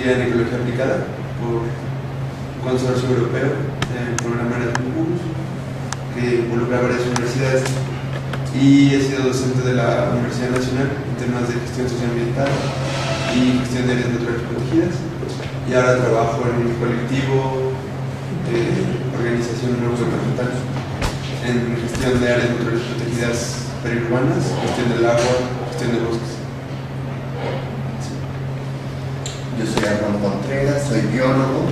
maestría en Ecología Aplicada por un consorcio europeo, el programa Erasmus, que involucra varias universidades, y he sido docente de la Universidad Nacional en temas de gestión socioambiental y gestión de áreas naturales protegidas, y ahora trabajo en un colectivo de organización no gubernamental en gestión de áreas naturales protegidas periurbanas, gestión del agua, gestión de bosques. Yo soy Armando Contreras, soy biólogo,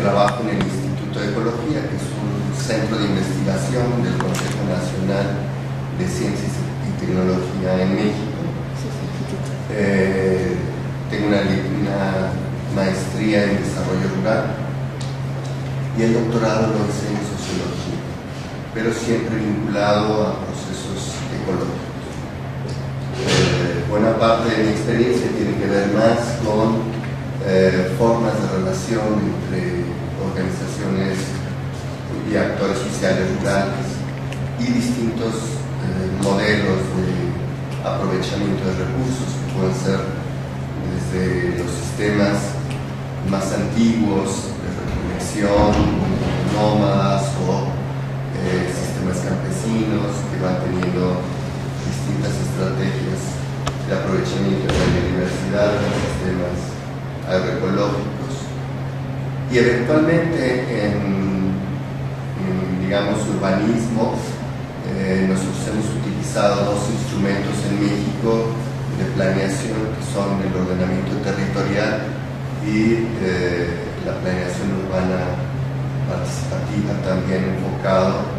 trabajo en el Instituto de Ecología, que es un centro de investigación del Consejo Nacional de Ciencias y Tecnología en México. Tengo una maestría en desarrollo rural y el doctorado lo hice en sociología, pero siempre vinculado a procesos ecológicos. Buena parte de mi experiencia tiene que ver más con formas de relación entre organizaciones y actores sociales rurales y distintos modelos de aprovechamiento de recursos, que pueden ser desde los sistemas más antiguos de recolección, nómadas, o sistemas campesinos que van teniendo distintas estrategias de aprovechamiento de la biodiversidad, de los sistemas agroecológicos, y eventualmente en digamos, urbanismo. Nosotros hemos utilizado dos instrumentos en México de planeación, que son el ordenamiento territorial y la planeación urbana participativa, también enfocado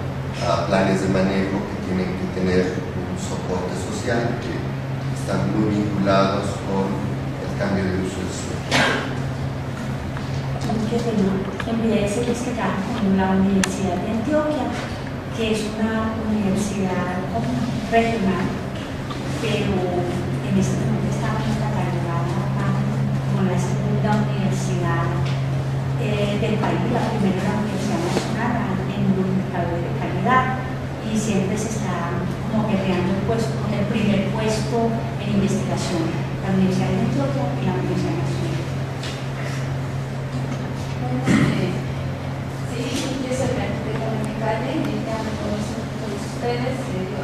a planes de manejo que tienen que tener un soporte social, que están muy vinculados con el cambio de uso del suelo. Envié a decirles que trabajo con la Universidad de Antioquia, que es una universidad regional, pero en este momento estamos catalogada como la segunda universidad del país. La primera es la Universidad Nacional en un indicador de calidad, y siempre se está como peleando el primer puesto en investigación, la Universidad de Antioquia y la Universidad Nacional.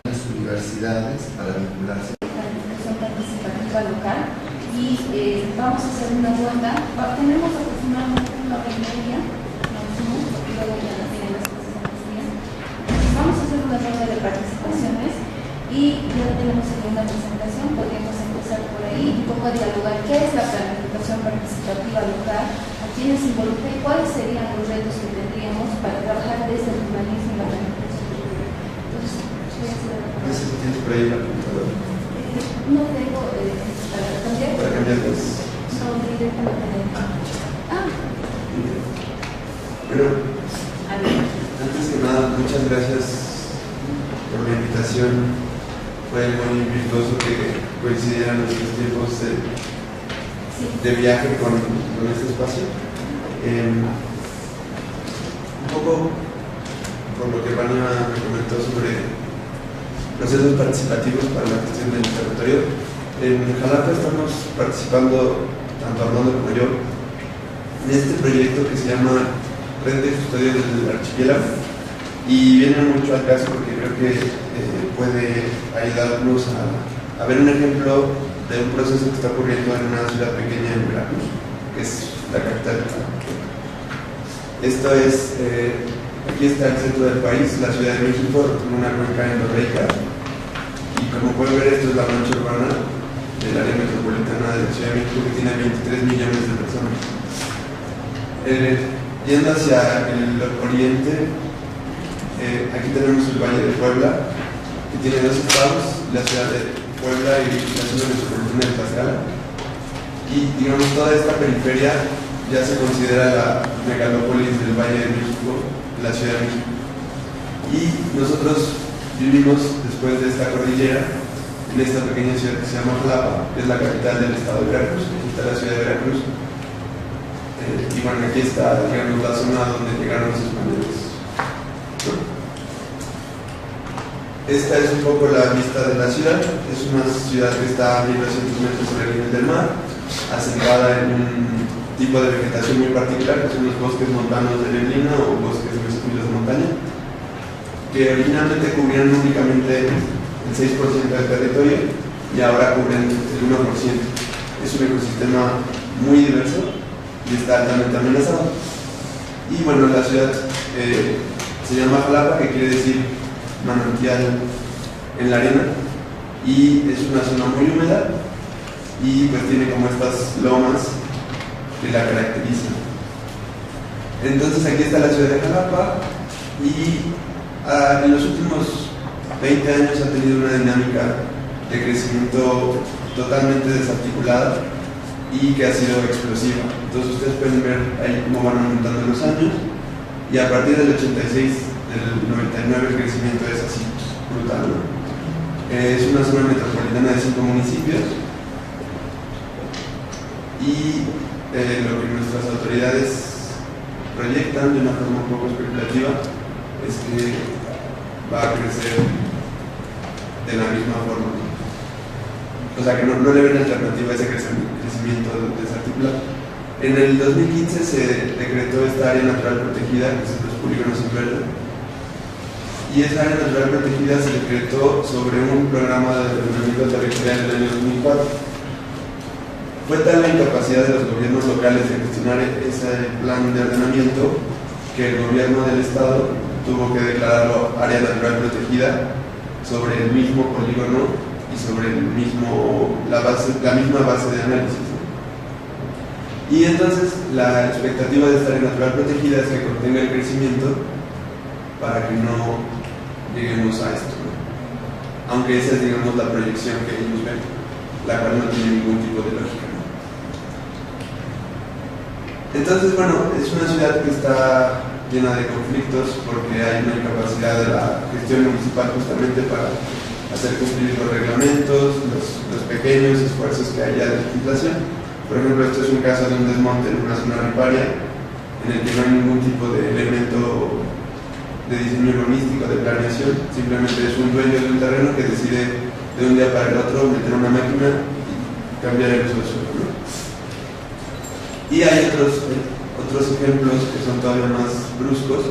Las universidades para vincularse. Planificación participativa local, y vamos a hacer una ronda. Tenemos aproximadamente una hora y media, porque luego ya no tienen las cosas en los días. Vamos a hacer una ronda de participaciones y ya tenemos segunda presentación. Podríamos empezar por ahí, un poco a dialogar qué es la planificación participativa local, a quiénes involucra y cuáles serían los retos que tendríamos para trabajar desde el urbanismo y la planificación. Entonces, ¿Tienes por ahí la computadora? no tengo para cambiar. Para cambiarlas. No, directamente. Pero, antes que nada, muchas gracias por la invitación. Fue muy virtuoso que coincidieran nuestros tiempos de viaje con este espacio. Un poco por lo que Vania me comentó sobre procesos participativos para la gestión del territorio. En Jalapa estamos participando, tanto Armando como yo, en este proyecto que se llama Red de Custodia del Archipiélago, y viene mucho al caso porque creo que puede ayudarnos a ver un ejemplo de un proceso que está ocurriendo en una ciudad pequeña en Veracruz, que es la capital. Esto es, aquí está el centro del país, la Ciudad de México, una cuenca endorreica, y como pueden ver, esto es la mancha urbana del área metropolitana de la Ciudad de México, que tiene 23 millones de personas. Yendo hacia el oriente, aquí tenemos el Valle de Puebla, que tiene dos estados, la ciudad de Puebla y la ciudad metropolitana de Tlaxcala, y digamos toda esta periferia ya se considera la megalópolis del Valle de México, la Ciudad de México. Y nosotros vivimos después de esta cordillera en esta pequeña ciudad que se llama Jalapa, que es la capital del estado de Veracruz. Aquí está la ciudad de Veracruz. Y bueno, aquí está, digamos, la zona donde llegaron los españoles. Esta es un poco la vista de la ciudad. Es una ciudad que está a 1200 metros sobre el nivel del mar, asentada en un tipo de vegetación muy particular, que son los bosques montanos de neblina o bosques de montaña, que originalmente cubrían únicamente el 6% del territorio y ahora cubren el 1%. Es un ecosistema muy diverso y está altamente amenazado. Y bueno, la ciudad se llama Jalapa, que quiere decir manantial en la arena, y es una zona muy húmeda y pues tiene como estas lomas que la caracterizan. Entonces aquí está la ciudad de Jalapa y en los últimos 20 años ha tenido una dinámica de crecimiento totalmente desarticulada y que ha sido explosiva. Entonces ustedes pueden ver ahí cómo van aumentando los años, y a partir del 86, del 99, el crecimiento es así brutal, ¿no? Es una zona metropolitana de 5 municipios y lo que nuestras autoridades proyectan de una forma un poco especulativa es que va a crecer de la misma forma. O sea, que no le ven alternativa a ese crecimiento desarticulado. En el 2015 se decretó esta área natural protegida, que son los polígonos en verde, y esa área natural protegida se decretó sobre un programa de ordenamiento territorial del año 2004. Fue tal la incapacidad de los gobiernos locales de gestionar ese plan de ordenamiento que el gobierno del estado tuvo que declararlo área natural protegida sobre el mismo polígono y sobre la misma base de análisis. Y entonces la expectativa de esta área natural protegida es que contenga el crecimiento para que no lleguemos a esto, ¿no? Aunque esa es, digamos, la proyección que ellos ven, la cual no tiene ningún tipo de lógica, ¿no? Entonces, bueno, es una ciudad que está llena de conflictos porque hay una incapacidad de la gestión municipal justamente para hacer cumplir los reglamentos, los pequeños esfuerzos que haya de legislación. Por ejemplo, esto es un caso de un desmonte en una zona riparia en el que no hay ningún tipo de elemento de diseño urbanístico, de planeación. Simplemente es un dueño de un terreno que decide de un día para el otro meter una máquina y cambiar el uso del suelo, ¿no? Y hay otros ejemplos que son todavía más bruscos,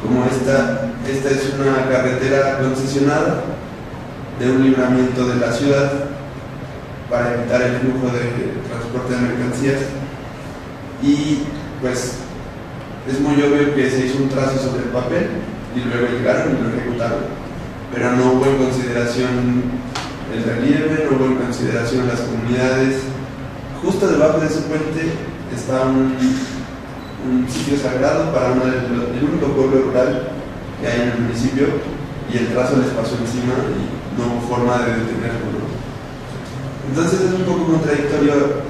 como esta es una carretera concesionada de un libramiento de la ciudad para evitar el flujo de transporte de mercancías, y pues es muy obvio que se hizo un trazo sobre el papel y luego llegaron y lo ejecutaron, pero no hubo en consideración el relieve, no hubo en consideración las comunidades. Justo debajo de ese puente está un sitio sagrado para el único pueblo rural que hay en el municipio, y el trazo les pasó encima y no hubo forma de detenerlo, ¿no? Entonces es un poco contradictorio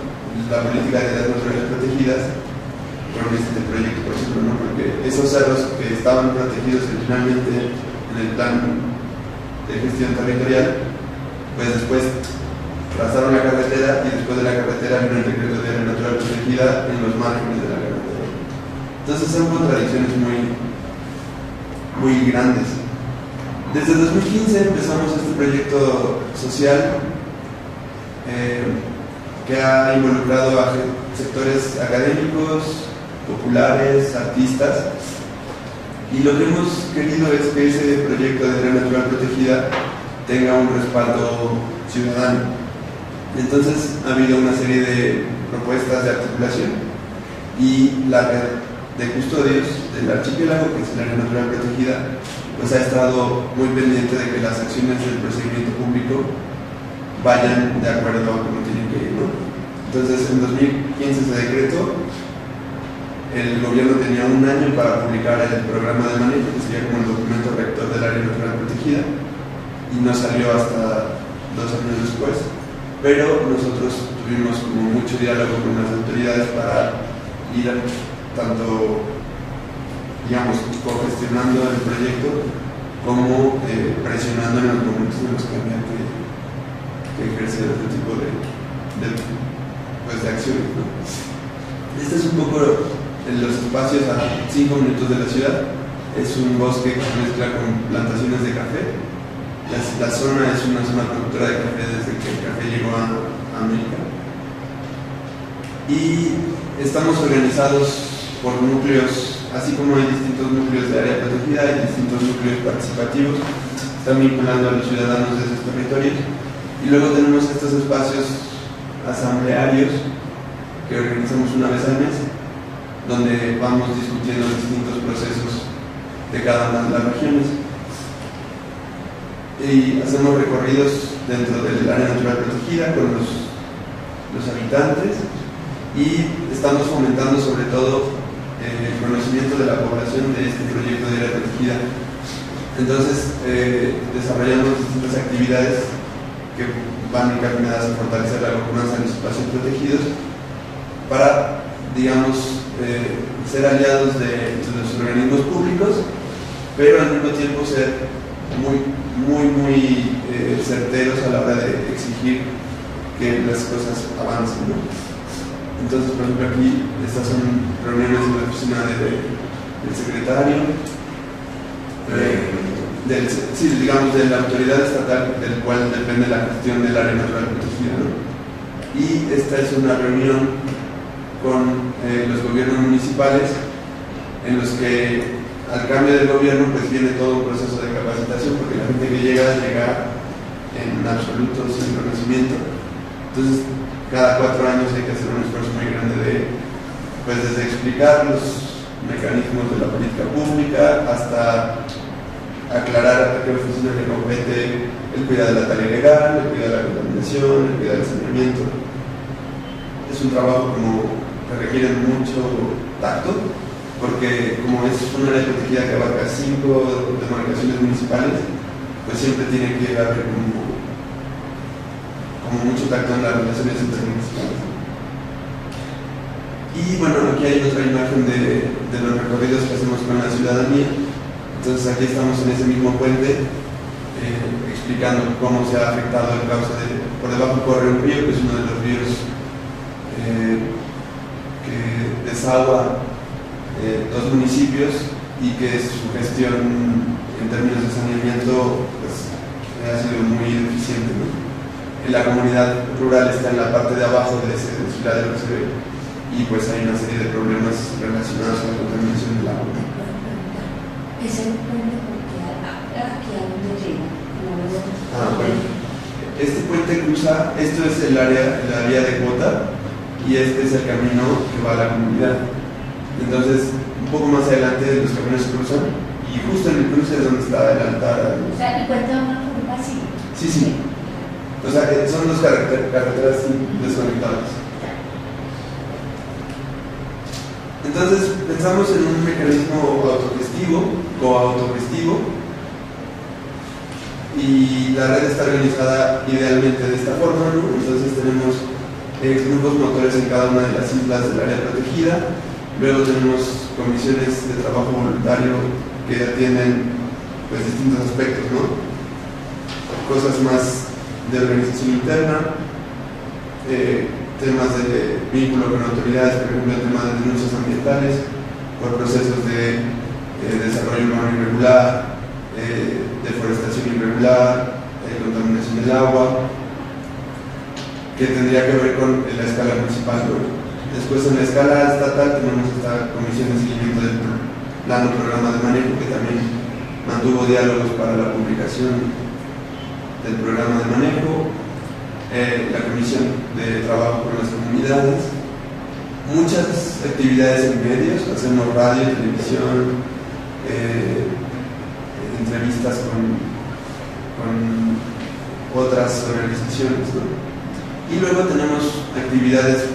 la política de las naturales protegidas con este proyecto, por ejemplo, ¿no? Porque esos cerros que estaban protegidos originalmente en el plan de gestión territorial, pues después trazaron la carretera, y después de la carretera vino el decreto de área natural protegida en los márgenes de la carretera. Entonces son contradicciones muy grandes. Desde 2015 empezamos este proyecto social que ha involucrado a sectores académicos, populares, artistas, y lo que hemos querido es que ese proyecto de área natural protegida tenga un respaldo ciudadano. Entonces ha habido una serie de propuestas de articulación, y la red de custodios del archipiélago, que es el área natural protegida, pues ha estado muy pendiente de que las acciones del procedimiento público vayan de acuerdo a cómo tienen que ir, ¿no? Entonces en 2015 se decretó, el gobierno tenía un año para publicar el programa de manejo, que sería como el documento rector del área natural protegida, y no salió hasta 2 años después, pero nosotros tuvimos como mucho diálogo con las autoridades para ir tanto, digamos, cogestionando el proyecto como presionando en los momentos en los que había que ejercer este tipo de acciones, ¿no? Este es un poco los espacios a 5 minutos de la ciudad. Es un bosque que se mezcla con plantaciones de café, La zona es una zona productora de café desde que el café llegó a América. Y estamos organizados por núcleos, así como hay distintos núcleos de área protegida, hay distintos núcleos participativos, están vinculando a los ciudadanos de esos territorios. Y luego tenemos estos espacios asamblearios que organizamos una vez al mes, donde vamos discutiendo distintos procesos de cada una de las regiones. Y hacemos recorridos dentro del área natural protegida con los habitantes y estamos fomentando sobre todo el conocimiento de la población de este proyecto de área protegida. Entonces desarrollamos distintas actividades que van encaminadas a fortalecer la gobernanza de los espacios protegidos para, digamos, ser aliados de los organismos públicos, pero al mismo tiempo ser muy certeros a la hora de exigir que las cosas avancen, ¿no? Entonces, por ejemplo, aquí estas son reuniones de la oficina del secretario, digamos, de la autoridad estatal del cual depende la gestión del área natural protegida, ¿no? Y esta es una reunión con los gobiernos municipales en los que al cambio del gobierno pues viene todo un proceso de capacitación, porque la gente que llega en absoluto sin conocimiento. Entonces cada 4 años hay que hacer un esfuerzo muy grande desde explicar los mecanismos de la política pública hasta aclarar a qué oficina le compete el cuidado de la tarea legal, el cuidado de la contaminación, el cuidado del saneamiento. Es un trabajo que requiere mucho tacto, porque como es una área protegida que abarca 5 demarcaciones municipales, pues siempre tiene que haber como mucho tacto en las relaciones intermunicipales. Y bueno, aquí hay otra imagen de los recorridos que hacemos con la ciudadanía. Entonces aquí estamos en ese mismo puente explicando cómo se ha afectado el cauce por debajo corre un río, que es uno de los ríos que desagua 2 municipios y que su gestión en términos de saneamiento pues, ha sido muy deficiente, ¿no? La comunidad rural está en la parte de abajo de ese desfiladero que se ve y pues hay una serie de problemas relacionados con la contaminación del agua. Ese puente, porque aquí a dónde llega. Bueno. Este puente cruza, esto es la vía de cuota y este es el camino que va a la comunidad. Entonces, un poco más adelante los caminos se cruzan y justo en el cruce es donde está el altar. O sea, el puente de una forma así. Sí. O sea, son 2 carreteras desconectadas. Entonces, pensamos en un mecanismo autogestivo, coautogestivo, y la red está organizada idealmente de esta forma, ¿no? Entonces tenemos grupos motores en cada una de las islas del área protegida, luego tenemos comisiones de trabajo voluntario que atienden pues, distintos aspectos, ¿no? Cosas más de organización interna, temas de vínculo con autoridades, por ejemplo el tema de denuncias ambientales por procesos de desarrollo urbano irregular, deforestación irregular, contaminación del agua, que tendría que ver con la escala municipal, ¿no? Después en la escala estatal tenemos esta comisión de seguimiento del plano programa de manejo, que también mantuvo diálogos para la publicación del programa de manejo, la comisión de trabajo con las comunidades, muchas actividades en medios, hacemos radio, televisión, entrevistas con otras organizaciones, ¿no? Y luego tenemos actividades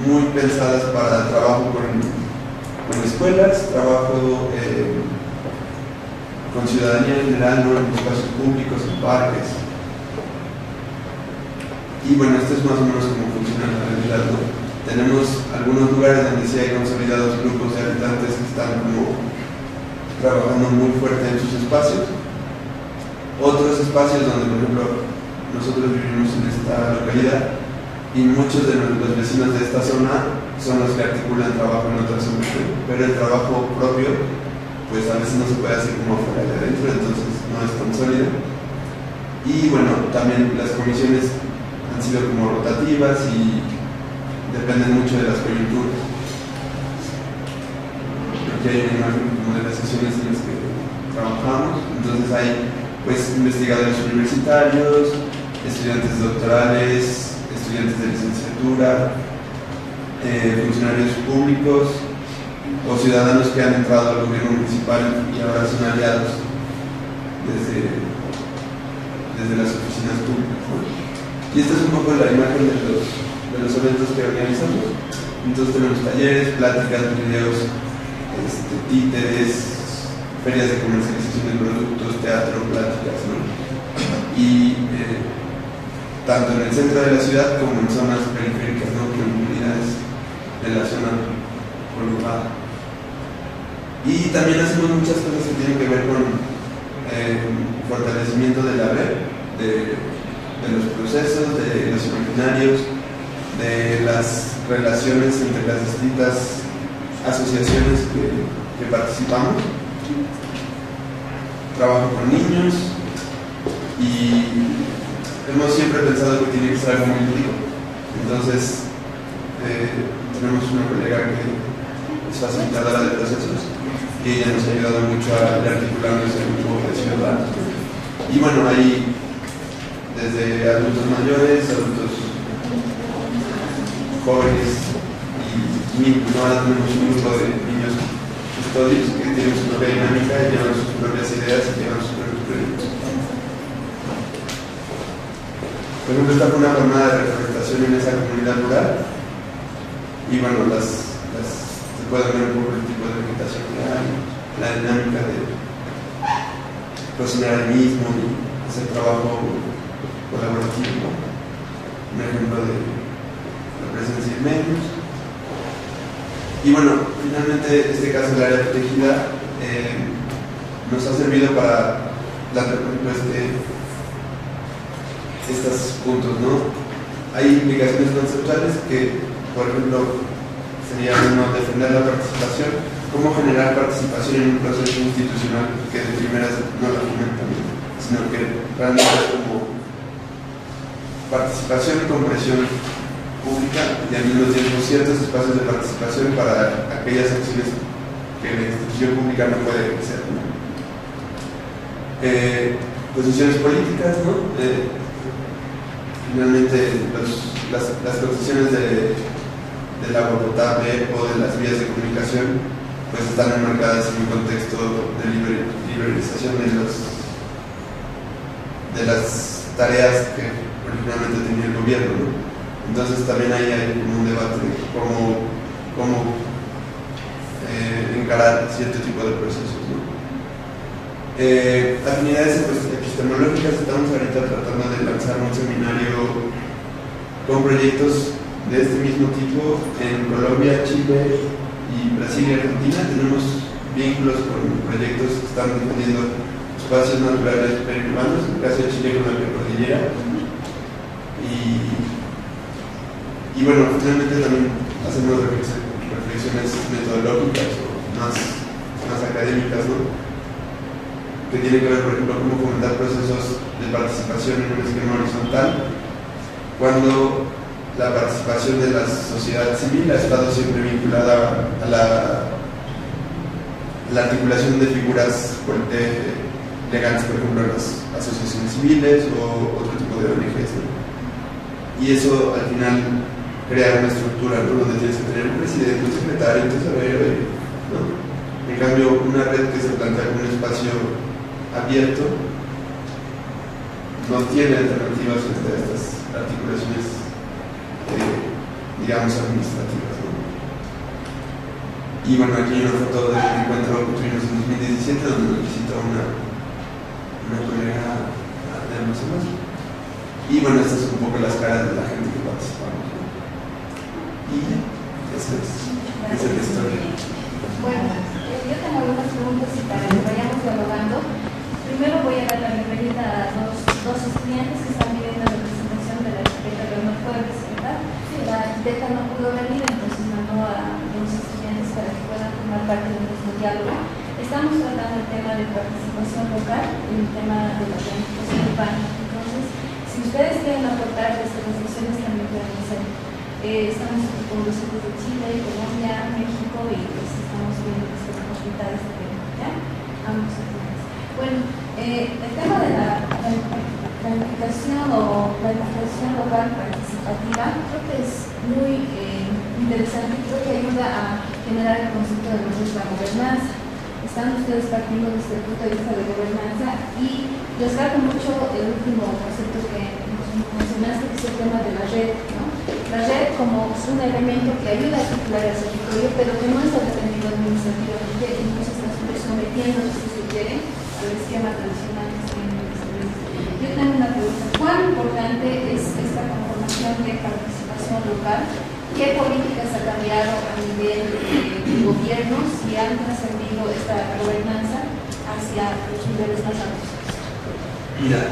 muy pensadas para trabajo con escuelas, trabajo con ciudadanía en general, ¿no? En espacios públicos, en parques. Y bueno, esto es más o menos cómo funciona la realidad, ¿no? Tenemos algunos lugares donde sí hay consolidados grupos de habitantes que están como trabajando muy fuerte en sus espacios. Otros espacios donde, por ejemplo, nosotros vivimos en esta localidad y muchos de los vecinos de esta zona son los que articulan trabajo en otras zonas, pero el trabajo propio pues a veces no se puede hacer como afuera de adentro, entonces no es tan sólido. Y bueno, también las comisiones han sido como rotativas y dependen mucho de las coyunturas. Aquí hay una imagen como de las sesiones en las que trabajamos. Entonces hay pues investigadores universitarios, estudiantes doctorales, estudiantes de licenciatura, funcionarios públicos o ciudadanos que han entrado al gobierno municipal y ahora son aliados desde las oficinas públicas, ¿no? Y esta es un poco la imagen de los eventos que organizamos. Entonces tenemos talleres, pláticas, videos, títeres, ferias de comercialización de productos, teatro, pláticas, ¿no? Y tanto en el centro de la ciudad como en zonas periféricas, ¿no? Con comunidades de la zona conurbada. Y también hacemos muchas cosas que tienen que ver con fortalecimiento de la red, de los procesos, de los imaginarios, de las relaciones entre las distintas asociaciones que participamos. Trabajo con niños y hemos siempre pensado que tiene que ser algo muy lúdico. Entonces, tenemos una colega que es facilitadora de procesos y ella nos ha ayudado mucho a ir articulando ese grupo de ciudadanos. Y bueno, hay desde adultos mayores, adultos jóvenes y niños. Ahora tenemos un grupo de niños custodios que tienen su propia dinámica y llevan sus propias ideas y llevan sus propios proyectos. Por ejemplo, esta fue una jornada de representación en esa comunidad rural y bueno, se puede ver un poco el tipo de orientación que hay, la dinámica de cocinar el mismo y hacer trabajo colaborativo, un ejemplo de la presencia de medios. Y bueno, finalmente este caso del área protegida nos ha servido para dar estos puntos, ¿no? Hay implicaciones conceptuales que, por ejemplo, sería uno defender la participación, cómo generar participación en un proceso institucional que de primeras no la fomentan, sino que realmente es como participación y comprensión pública y al mismo tiempo ciertos espacios de participación para aquellas acciones que la institución pública no puede ejercer, ¿no? Posiciones políticas, ¿no? Finalmente las concesiones del agua potable o de las vías de comunicación pues están enmarcadas en un contexto de liberalización de las tareas que originalmente tenía el gobierno, ¿no? Entonces también ahí hay un debate de cómo encarar cierto tipo de procesos, ¿no? Afinidades epistemológicas, estamos ahorita tratando de lanzar un seminario con proyectos de este mismo tipo en Colombia, Chile y Brasil y Argentina. Tenemos vínculos con proyectos que están defendiendo espacios naturales periurbanos, en el caso de Chile con la Cordillera. Y bueno, finalmente también hacemos reflexiones metodológicas o más académicas, ¿no? Que tienen que ver, por ejemplo, cómo fomentar procesos de participación en un esquema horizontal, cuando la participación de la sociedad civil ha estado siempre vinculada a la articulación de figuras legales, por ejemplo, las asociaciones civiles o otro tipo de ONGs, ¿no? Y eso al final crea una estructura, ¿no? Donde tienes que tener un presidente, un secretario, un tesorero, ¿no? En cambio, una red que se plantea como un espacio abierto no tiene alternativas frente a estas articulaciones, digamos, administrativas, ¿no? Y bueno, aquí hay una foto del encuentro que tuvimos en 2017 donde nos visitó una colega de Amazonas. Y bueno, estas son un poco las caras de la gente que participamos, ¿no? Y esa es la historia. Bueno, yo tengo algunas preguntas y para que vayamos dialogando. Primero voy a dar la bienvenida a dos estudiantes que están viviendo la presentación de la arquitecta Leonor Jueves, ¿verdad? La arquitecta no pudo venir, entonces mandó a los estudiantes para que puedan formar parte de nuestro diálogo. Estamos tratando el tema de participación local, el tema de la planificación urbana. ustedes quieren aportar desde las reflexiones también pueden hacer. Estamos con los ojos de Chile, Colombia, México y pues estamos viendo estas facultades de ¿ya? Ambos sectores. Bueno, el tema de la planificación o planificación local participativa creo que es muy interesante, creo que ayuda a generar el concepto de lo que es la gobernanza. Están ustedes partiendo desde el punto de vista de gobernanza y rescato mucho el último concepto que mencionaste, que es el tema de la red, ¿no? La red como un elemento que ayuda a articular el territorio, pero que no está detenido administrativamente y no se está sometiendo, si se quiere, al esquema tradicional que se viene establecido. Yo tengo una pregunta: ¿cuán importante es esta conformación de participación local? ¿Qué políticas ha cambiado a nivel de gobierno si han trascendido esta gobernanza hacia los niveles más altos? Mira,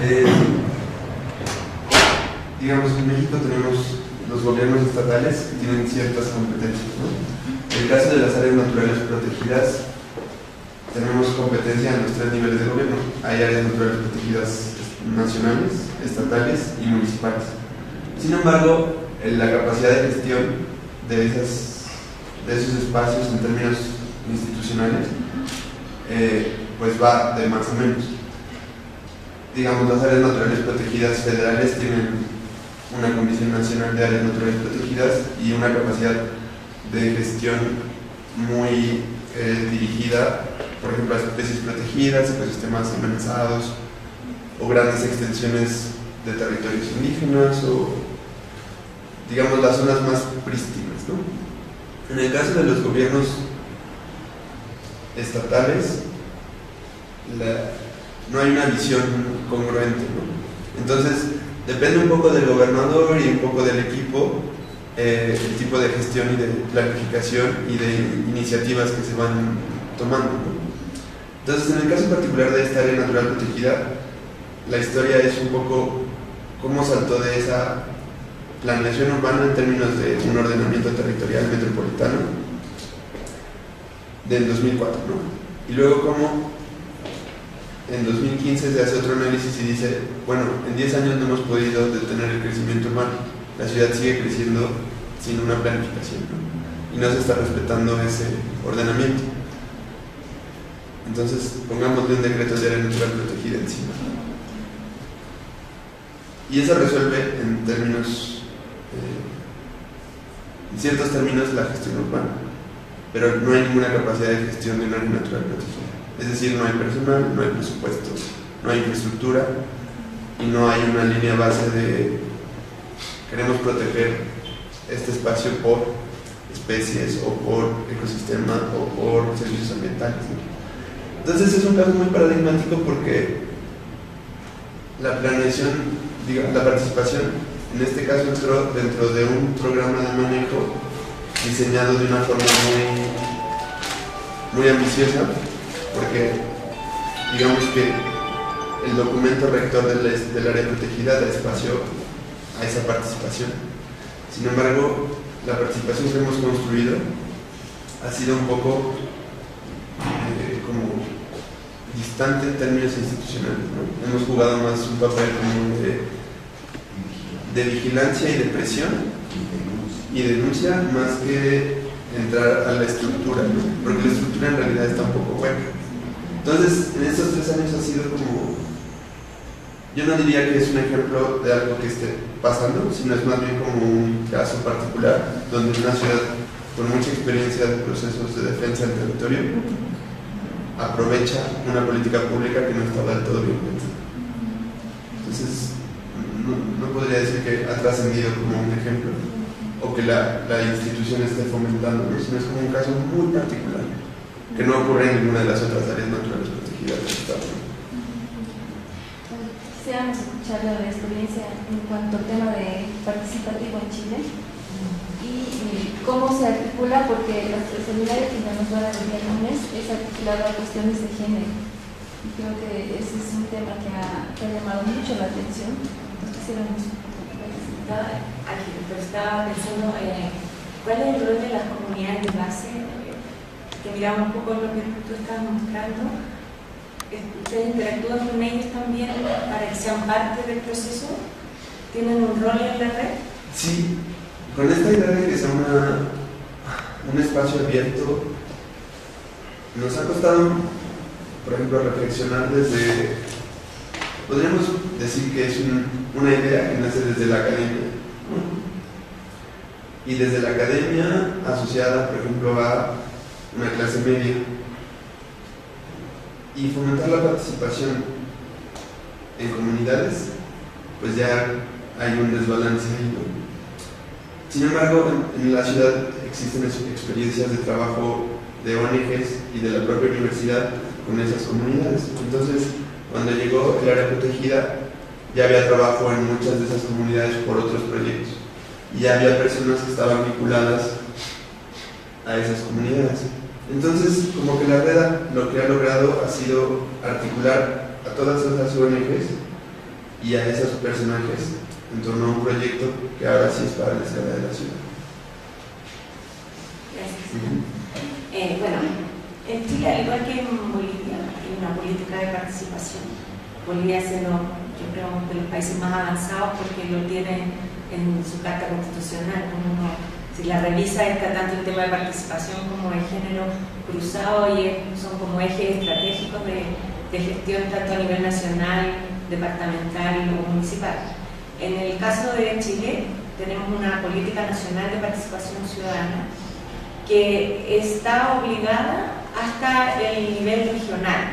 digamos, en México tenemos los gobiernos estatales que tienen ciertas competencias, ¿no? En el caso de las áreas naturales protegidas, tenemos competencia en los 3 niveles de gobierno. Hay áreas naturales protegidas nacionales, estatales y municipales. Sin embargo, la capacidad de gestión de esos espacios en términos institucionales pues va de más a menos. Digamos, las áreas naturales protegidas federales tienen una Comisión Nacional de Áreas Naturales Protegidas y una capacidad de gestión muy dirigida, por ejemplo, a especies protegidas, ecosistemas amenazados o grandes extensiones de territorios indígenas o, digamos, las zonas más prístinas, ¿no? En el caso de los gobiernos estatales, no hay una visión congruente, ¿no? Entonces, depende un poco del gobernador y un poco del equipo, el tipo de gestión y de planificación y de iniciativas que se van tomando, ¿no? Entonces, en el caso particular de esta área natural protegida, la historia es un poco cómo saltó de esa planeación urbana en términos de un ordenamiento territorial metropolitano del 2004, ¿no? Y luego cómo en 2015 se hace otro análisis y dice, bueno, en 10 años no hemos podido detener el crecimiento urbano, la ciudad sigue creciendo sin una planificación, ¿no? Y no se está respetando ese ordenamiento. Entonces, pongámosle un decreto de área natural protegida encima. Y eso resuelve en términos, en ciertos términos, la gestión urbana, pero no hay ninguna capacidad de gestión de un área natural protegida. Es decir, no hay personal, no hay presupuestos, no hay infraestructura y no hay una línea base de queremos proteger este espacio por especies o por ecosistema o por servicios ambientales, ¿no? Entonces es un caso muy paradigmático porque la planeación, la participación, en este caso entró dentro de un programa de manejo diseñado de una forma muy ambiciosa, porque digamos que el documento rector del área protegida da espacio a esa participación. Sin embargo, la participación que hemos construido ha sido un poco como distante en términos institucionales, ¿no? Hemos jugado más un papel como de vigilancia y de presión y denuncia más que entrar a la estructura, ¿no? Porque la estructura en realidad está un poco hueca. Entonces, en estos 3 años ha sido como, yo no diría que es un ejemplo de algo que esté pasando, sino es más bien como un caso particular donde una ciudad con mucha experiencia de procesos de defensa del territorio aprovecha una política pública que no está del todo bien pensada. Entonces, no podría decir que ha trascendido como un ejemplo o que la institución esté fomentando, ¿no? Sino es como un caso muy particular que no ocurre en ninguna de las otras áreas naturales protegidas del Estado. Quisiéramos escuchar la experiencia en cuanto al tema de participativo en Chile y cómo se articula, porque el seminario que nos va a dar el día lunes es articulado a cuestiones de género. Y creo que ese es un tema que ha llamado mucho la atención. Entonces quisiéramos pero estaba pensando cuál es el rol de las comunidades de base, que miramos un poco lo que tú estabas mostrando. ¿Ustedes interactúan con ellos también para que sean parte del proceso? tienen un rol en la red. Sí, con esta idea de que sea un espacio abierto, nos ha costado, por ejemplo, reflexionar desde, podríamos decir que es una idea que nace desde la academia, ¿no? Y desde la academia asociada, por ejemplo, a una clase media, y fomentar la participación en comunidades, pues ya hay un desbalance ahí, ¿no? Sin embargo, en la ciudad existen experiencias de trabajo de ONGs y de la propia universidad con esas comunidades. Entonces, cuando llegó el área protegida, ya había trabajo en muchas de esas comunidades por otros proyectos. Y ya había personas que estaban vinculadas a esas comunidades. Entonces, como que la red lo que ha logrado ha sido articular a todas esas ONGs y a esos personajes en torno a un proyecto que ahora sí es para la escala de la ciudad. Gracias. Bueno, en Chile, al igual que en Bolivia, hay una política de participación. Bolivia es yo creo, uno de los países más avanzados porque lo tiene en su carta constitucional. Si la revisa, está tanto el tema de participación como de género cruzado y son como ejes estratégicos de gestión tanto a nivel nacional, departamental o municipal. En el caso de Chile, tenemos una política nacional de participación ciudadana que está obligada hasta el nivel regional.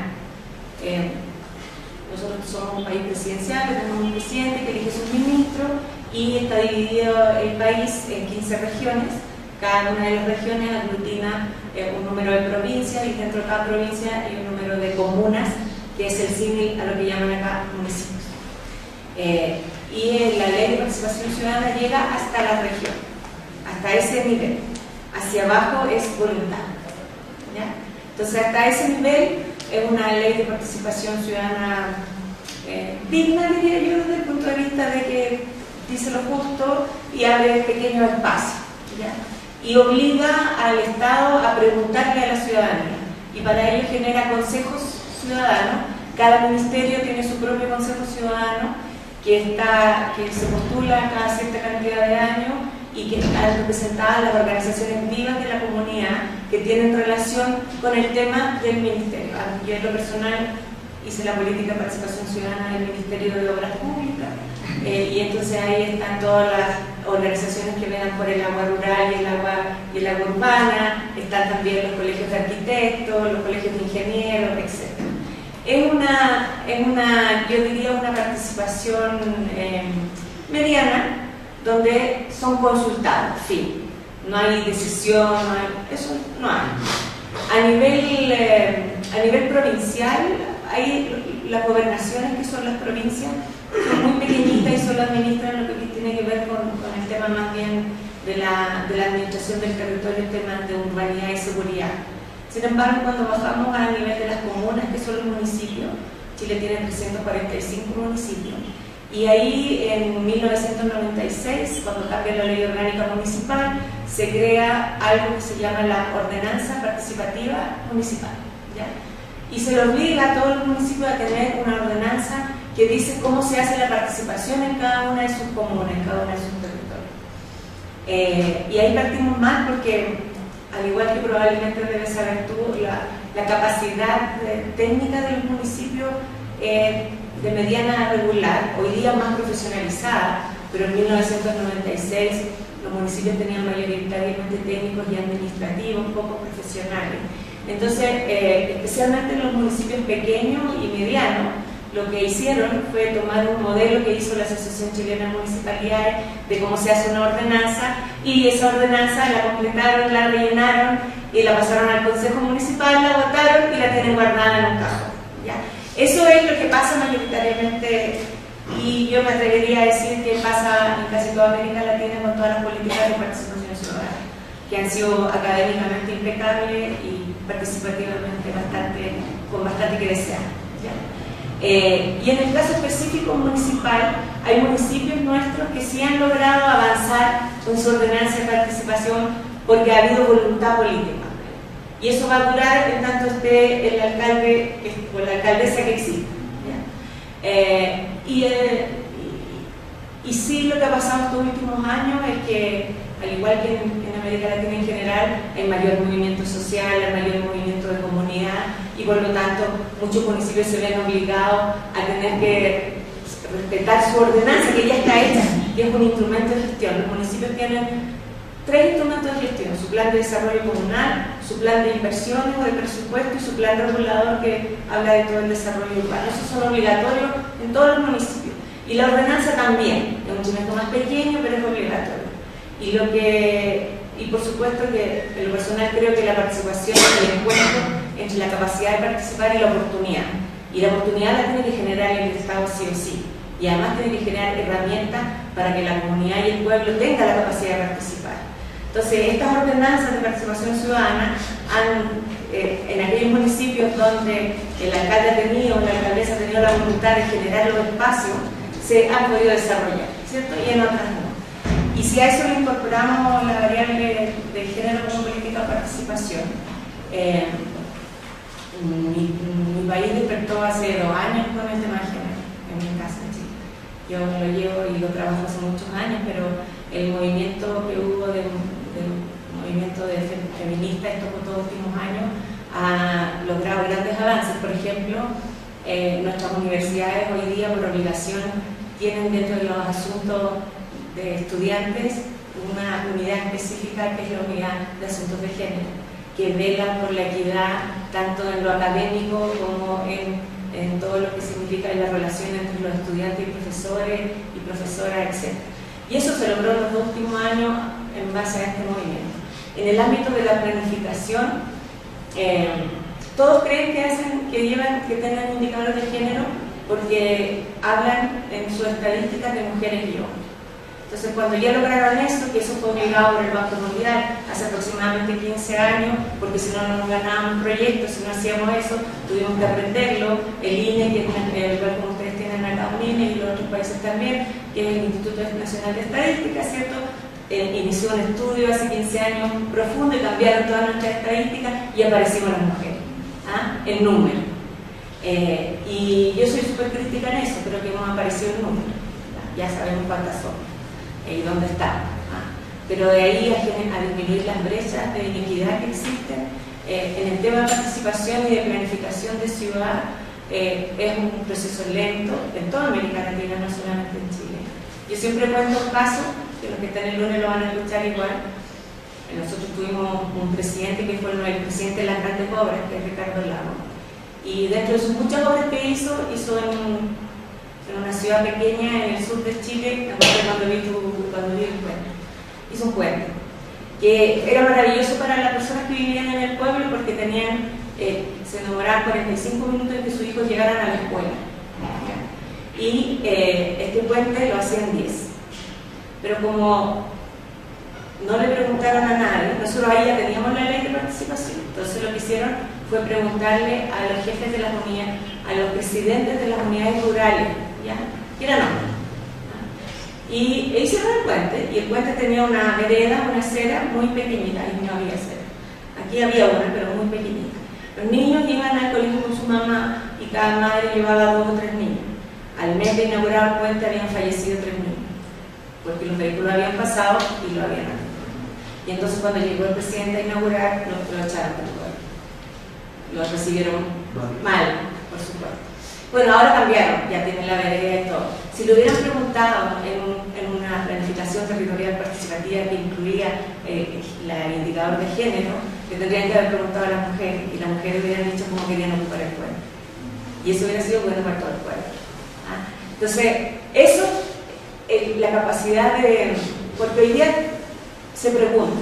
Nosotros somos un país presidencial, tenemos un presidente que elige sus ministros y está dividido el país en 15 regiones. Cada una de las regiones aglutina un número de provincias y dentro de cada provincia hay un número de comunas, que es el símil a lo que llaman acá municipios. Y la ley de participación ciudadana llega hasta la región, hasta ese nivel. Hacia abajo es voluntad, ¿ya? Entonces, hasta ese nivel es una ley de participación ciudadana digna, diría yo, desde el punto de vista de que dice lo justo y abre pequeños espacios, ¿ya? Y obliga al Estado a preguntarle a la ciudadanía. Y para ello genera consejos ciudadanos. Cada ministerio tiene su propio consejo ciudadano que se postula cada cierta cantidad de años y que están representadas las organizaciones vivas de la comunidad que tienen relación con el tema del ministerio. Yo en lo personal hice la política de participación ciudadana del Ministerio de Obras Públicas y entonces ahí están todas las organizaciones que velan por el agua rural y el agua urbana, están también los colegios de arquitectos, los colegios de ingenieros, etc. Es yo diría, una participación mediana, donde son consultados, fin. No hay decisión, eso no hay. A nivel provincial, hay las gobernaciones, que son las provincias, son muy pequeñitas y solo administran lo que tiene que ver con el tema más bien de la administración del territorio, el tema de urbanidad y seguridad. Sin embargo, cuando bajamos a nivel de las comunas, que son los municipios, Chile tiene 345 municipios, y ahí en 1996, cuando cambia la ley orgánica municipal, se crea algo que se llama la ordenanza participativa municipal, ¿ya? Y se le obliga a todos los municipios a tener una ordenanza que dice cómo se hace la participación en cada una de sus comunas, en cada uno de sus territorios. Y ahí partimos mal porque, al igual que probablemente debes saber tú, la capacidad técnica de los municipios de mediana a regular, hoy día más profesionalizada, pero en 1996 los municipios tenían mayoritariamente técnicos y administrativos, poco profesionales. Entonces, especialmente en los municipios pequeños y medianos, lo que hicieron fue tomar un modelo que hizo la Asociación Chilena de Municipalidades de cómo se hace una ordenanza, y esa ordenanza la completaron, la rellenaron y la pasaron al Consejo Municipal, la votaron y la tienen guardada en un cajón, ¿ya? Eso es lo que pasa mayoritariamente, y yo me atrevería a decir que pasa en casi toda América Latina con todas las políticas de participación ciudadana, que han sido académicamente impecables y participativamente con bastante que desear, ¿ya? Y en el caso específico municipal, hay municipios nuestros que sí han logrado avanzar con su ordenanza de participación porque ha habido voluntad política. Y eso va a durar en tanto esté el alcalde o la alcaldesa que exista, ¿ya? Y sí, lo que ha pasado estos últimos años es que, al igual que en América Latina en general, hay mayor movimiento social, hay mayor movimiento de comunidad, y por lo tanto muchos municipios se ven obligados a tener que respetar su ordenanza, que ya está hecha, que es un instrumento de gestión. Los municipios tienen 3 instrumentos de gestión: su plan de desarrollo comunal, su plan de inversiones o de presupuesto y su plan regulador, que habla de todo el desarrollo urbano. Esos son obligatorios en todos los municipios. Y la ordenanza también, es un instrumento más pequeño, pero es obligatorio. Y por supuesto que en lo personal creo que la participación es el encuentro entre la capacidad de participar y la oportunidad. Y la oportunidad la tiene que generar el Estado sí o sí. Y además tiene que generar herramientas para que la comunidad y el pueblo tengan la capacidad de participar. Entonces, estas ordenanzas de participación ciudadana en aquellos municipios donde el alcalde ha tenido, la alcaldesa ha tenido la voluntad de generar los espacios, se han podido desarrollar, ¿cierto? Y en otras no. Y si a eso le incorporamos la variable de género como política de participación, mi país despertó hace 2 años con el tema de género en mi casa en Chile. Yo lo llevo y lo trabajo hace muchos años, pero el movimiento que hubo del movimiento feminista estos últimos años ha logrado grandes avances. Por ejemplo, nuestras universidades hoy día por obligación tienen dentro de los asuntos de estudiantes una unidad específica que es la unidad de asuntos de género, que vela por la equidad tanto en lo académico como en todo lo que significa la relación entre los estudiantes y profesores y profesoras, etc. Y eso se logró en los 2 últimos años en base a este movimiento. En el ámbito de la planificación, todos creen que tienen indicadores de género porque hablan en sus estadísticas de mujeres y hombres. Entonces, cuando ya lograron eso, que eso fue obligado por el Banco Mundial hace aproximadamente 15 años, porque si no nos ganábamos un proyecto, si no hacíamos eso, tuvimos que aprenderlo. El INE, que es igual como ustedes tienen acá un INE y los otros países también, que es el Instituto Nacional de Estadística, ¿cierto? Inició un estudio hace 15 años profundo y cambiaron todas nuestras estadísticas y aparecimos las mujeres, en número. Y yo soy súper crítica en eso, creo que hemos aparecido en número, ya sabemos cuántas son y dónde están. Pero de ahí a disminuir las brechas de inequidad que existen en el tema de participación y de planificación de ciudad, es un proceso lento en toda América Latina, no solamente en Chile. Yo siempre cuento casos, que los que están el lunes lo van a escuchar igual. Nosotros tuvimos un presidente que fue el presidente de las grandes obras, que es Ricardo Lago, y dentro de sus muchas obras que hizo en una ciudad pequeña en el sur de Chile, me acuerdo cuando vi el puente. Hizo un puente que era maravilloso para las personas que vivían en el pueblo porque se demoraban 45 minutos en que sus hijos llegaran a la escuela. Y este puente lo hacían 10. Pero como no le preguntaron a nadie, nosotros ahí ya teníamos la ley de participación, entonces lo que hicieron fue preguntarle a los jefes de las unidades, a los presidentes de las unidades rurales, ¿ya? Que eran hombres. Y hicieron el puente, y el puente tenía una vereda, una acera muy pequeñita, y no había acera. Aquí había una, pero muy pequeñita. Los niños iban al colegio con su mamá y cada madre llevaba 2 o 3 niños. Al mes de inaugurar el puente habían fallecido 3 niños, porque los vehículos habían pasado y lo habían abierto. Y entonces cuando llegó el presidente a inaugurar, lo echaron del pueblo. Lo recibieron mal, por supuesto. Bueno, ahora cambiaron, ya tienen la vereda y todo. Si lo hubieran preguntado en una planificación territorial participativa que incluía el indicador de género, le tendrían que haber preguntado a las mujeres, y las mujeres hubieran dicho cómo querían ocupar el pueblo. Y eso hubiera sido bueno para todo el pueblo. Entonces, eso, la capacidad de... Porque hoy día se pregunta.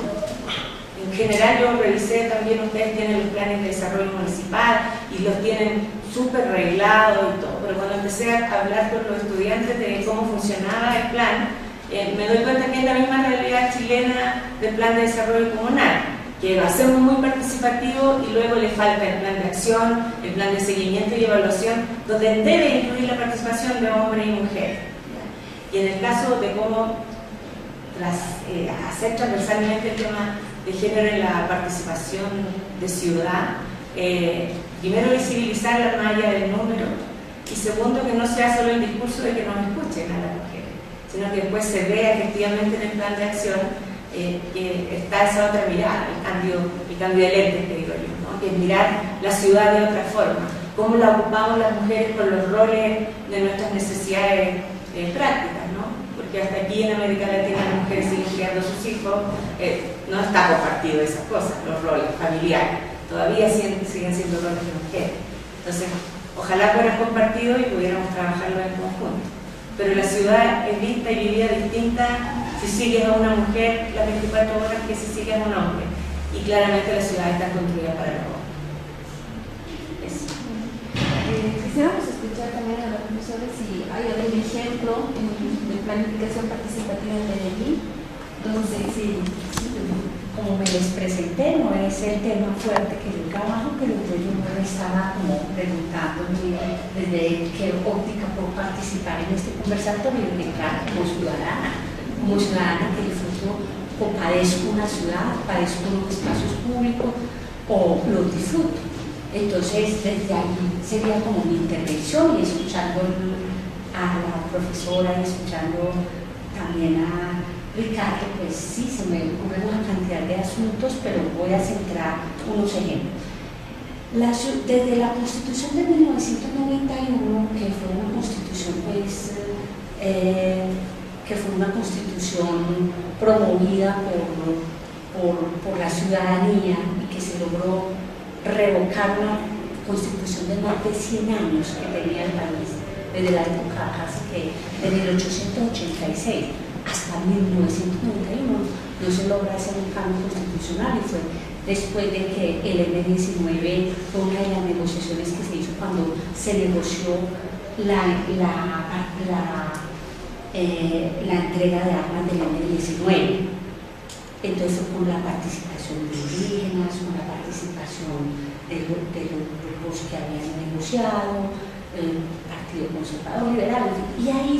En general, yo revisé también, ustedes tienen los planes de desarrollo municipal y los tienen súper reglados y todo, pero cuando empecé a hablar con los estudiantes de cómo funcionaba el plan, me doy cuenta que es la misma realidad chilena del plan de desarrollo comunal, que lo hacemos muy participativo y luego le falta el plan de acción, el plan de seguimiento y evaluación, donde debe incluir la participación de hombres y mujeres. Y en el caso de cómo hacer transversalmente el tema de género en la participación de ciudad, primero visibilizar la malla del número y segundo que no sea solo el discurso de que nos escuchen a las mujeres, sino que después se ve efectivamente en el plan de acción que está esa otra mirada, el cambio de lentes, que digo yo, ¿no? Que es mirar la ciudad de otra forma, cómo la ocupamos las mujeres con los roles de nuestras necesidades prácticas, ¿no? Porque hasta aquí en América Latina las mujeres siguen criando a sus hijos, no está compartido esas cosas, los roles familiares, todavía siguen siendo roles de mujeres. Entonces, ojalá fueran compartidos y pudiéramos trabajarlo en conjunto. Pero la ciudad es vista y vivida distinta si sigues a una mujer las 24 horas que si sigues a un hombre. Y claramente la ciudad está construida para los hombres. Eso. Quisiéramos escuchar también a los profesores si hay algún ejemplo de planificación participativa en Medellín, donde Sí, como me les presenté, no es el tema fuerte que yo trabajo, pero yo me estaba como preguntando desde qué óptica puedo participar en este conversatorio, y claro, como ciudadana que disfruto o padezco una ciudad, padezco unos espacios públicos o los disfruto. Entonces, desde ahí sería como mi intervención, y escuchando a la profesora y escuchando también a Ricardo, pues sí, se me ocurren una cantidad de asuntos, pero voy a centrar unos ejemplos. Desde la Constitución de 1991, que fue una constitución, pues, que fue una constitución promovida por la ciudadanía y que se logró revocar una constitución de más de 100 años que tenía el país, desde la época casi que de 1886 hasta 1991 no se logra hacer un cambio constitucional, y fue después de que el M-19 fue una de las negociaciones que se hizo cuando se negoció la entrega de armas del M-19. Entonces, con la participación de indígenas, con la participación de los grupos que habían negociado, el Partido Conservador Liberal, y ahí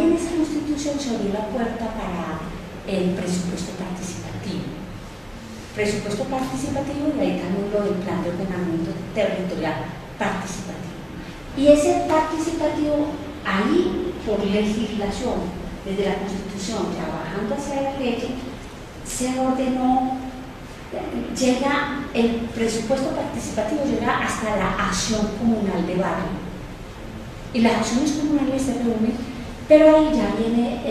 en esa constitución se abrió la puerta para el presupuesto participativo. Presupuesto participativo, y ahí también lo del plan de ordenamiento territorial participativo. Y ese participativo, ahí por legislación, desde la Constitución, trabajando hacia la ley, se ordenó, el presupuesto participativo llega hasta la acción comunal de barrio. Y las acciones comunales se reúnen, pero ahí ya viene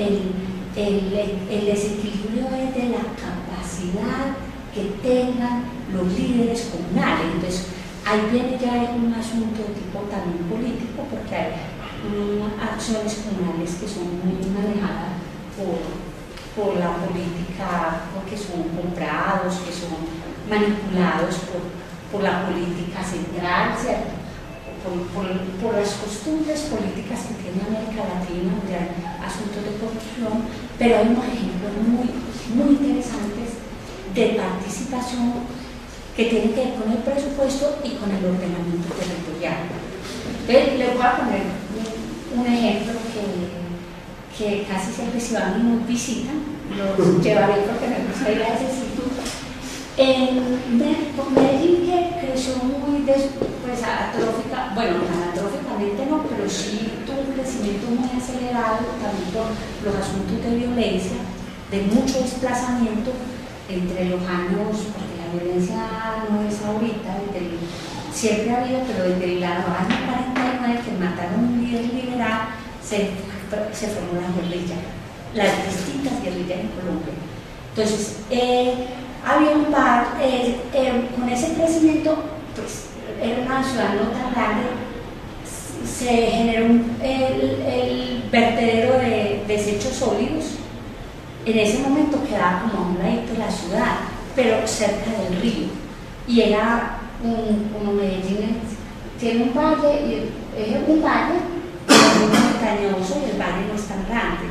el desequilibrio de la capacidad que tengan los líderes comunales. Entonces, ahí viene ya un asunto de tipo también político, porque hay acciones comunales que son muy manejadas por la política, porque son comprados, que son manipulados por la política central, ¿cierto? Por las costumbres políticas que tiene América Latina, de asuntos de corrupción, pero hay unos ejemplos muy interesantes de participación que tienen que ver con el presupuesto y con el ordenamiento territorial. Entonces, les voy a poner un ejemplo que casi siempre si van y nos visitan, los llevaré porque me gusta ir a ese sitio. En Medellín, que creció muy atrófica, bueno, atróficamente no, pero sí tuvo un crecimiento muy acelerado, también por los asuntos de violencia, de mucho desplazamiento entre los años, porque la violencia no es ahorita, siempre ha habido, pero desde el año 49, que mataron a un líder liberal, se formó la guerrilla, las distintas guerrillas en Colombia. Entonces, había un bar, con ese crecimiento, pues era una ciudad no tan grande, se generó el vertedero de desechos sólidos. En ese momento quedaba como a un ladito de la ciudad, pero cerca del río, y era como Medellín tiene un valle, y es un valle muy montañoso, y el valle no es tan grande,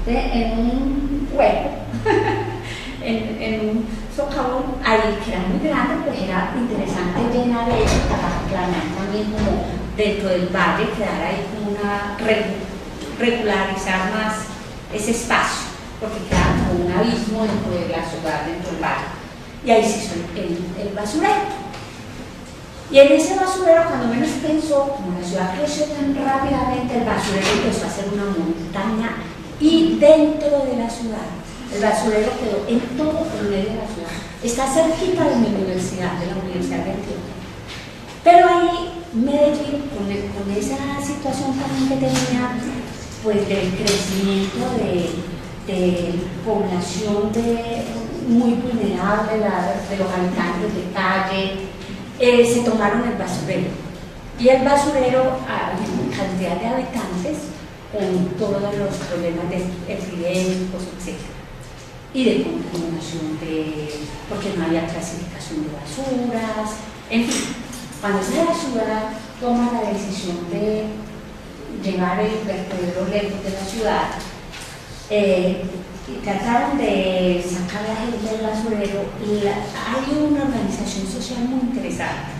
en un hueco, en un socavón ahí que era muy grande, pues era interesante llenar eso para planear también como dentro del valle, quedar ahí como regularizar más ese espacio, porque quedaba como un abismo dentro de la ciudad, dentro del valle, y ahí se hizo el basurero. Y en ese basurero, cuando menos pensó, como la ciudad creció tan rápidamente, el basurero empezó a ser una montaña y dentro de la ciudad. El basurero quedó en todo el medio de la ciudad. Está cerquita de mi universidad, de la Universidad de Antioquia. Pero ahí Medellín, con esa situación también que tenía, pues del crecimiento de población muy vulnerable, de los habitantes de calle, se tomaron el basurero. Y el basurero, a cantidad de habitantes, con todos los problemas de epidémicos, etc. Y de contaminación, porque no había clasificación de basuras, en fin. Cuando la ciudad toma la decisión de llevar el vertedero lejos de la ciudad, y trataron de sacar a la gente del basurero, hay una organización social muy interesante,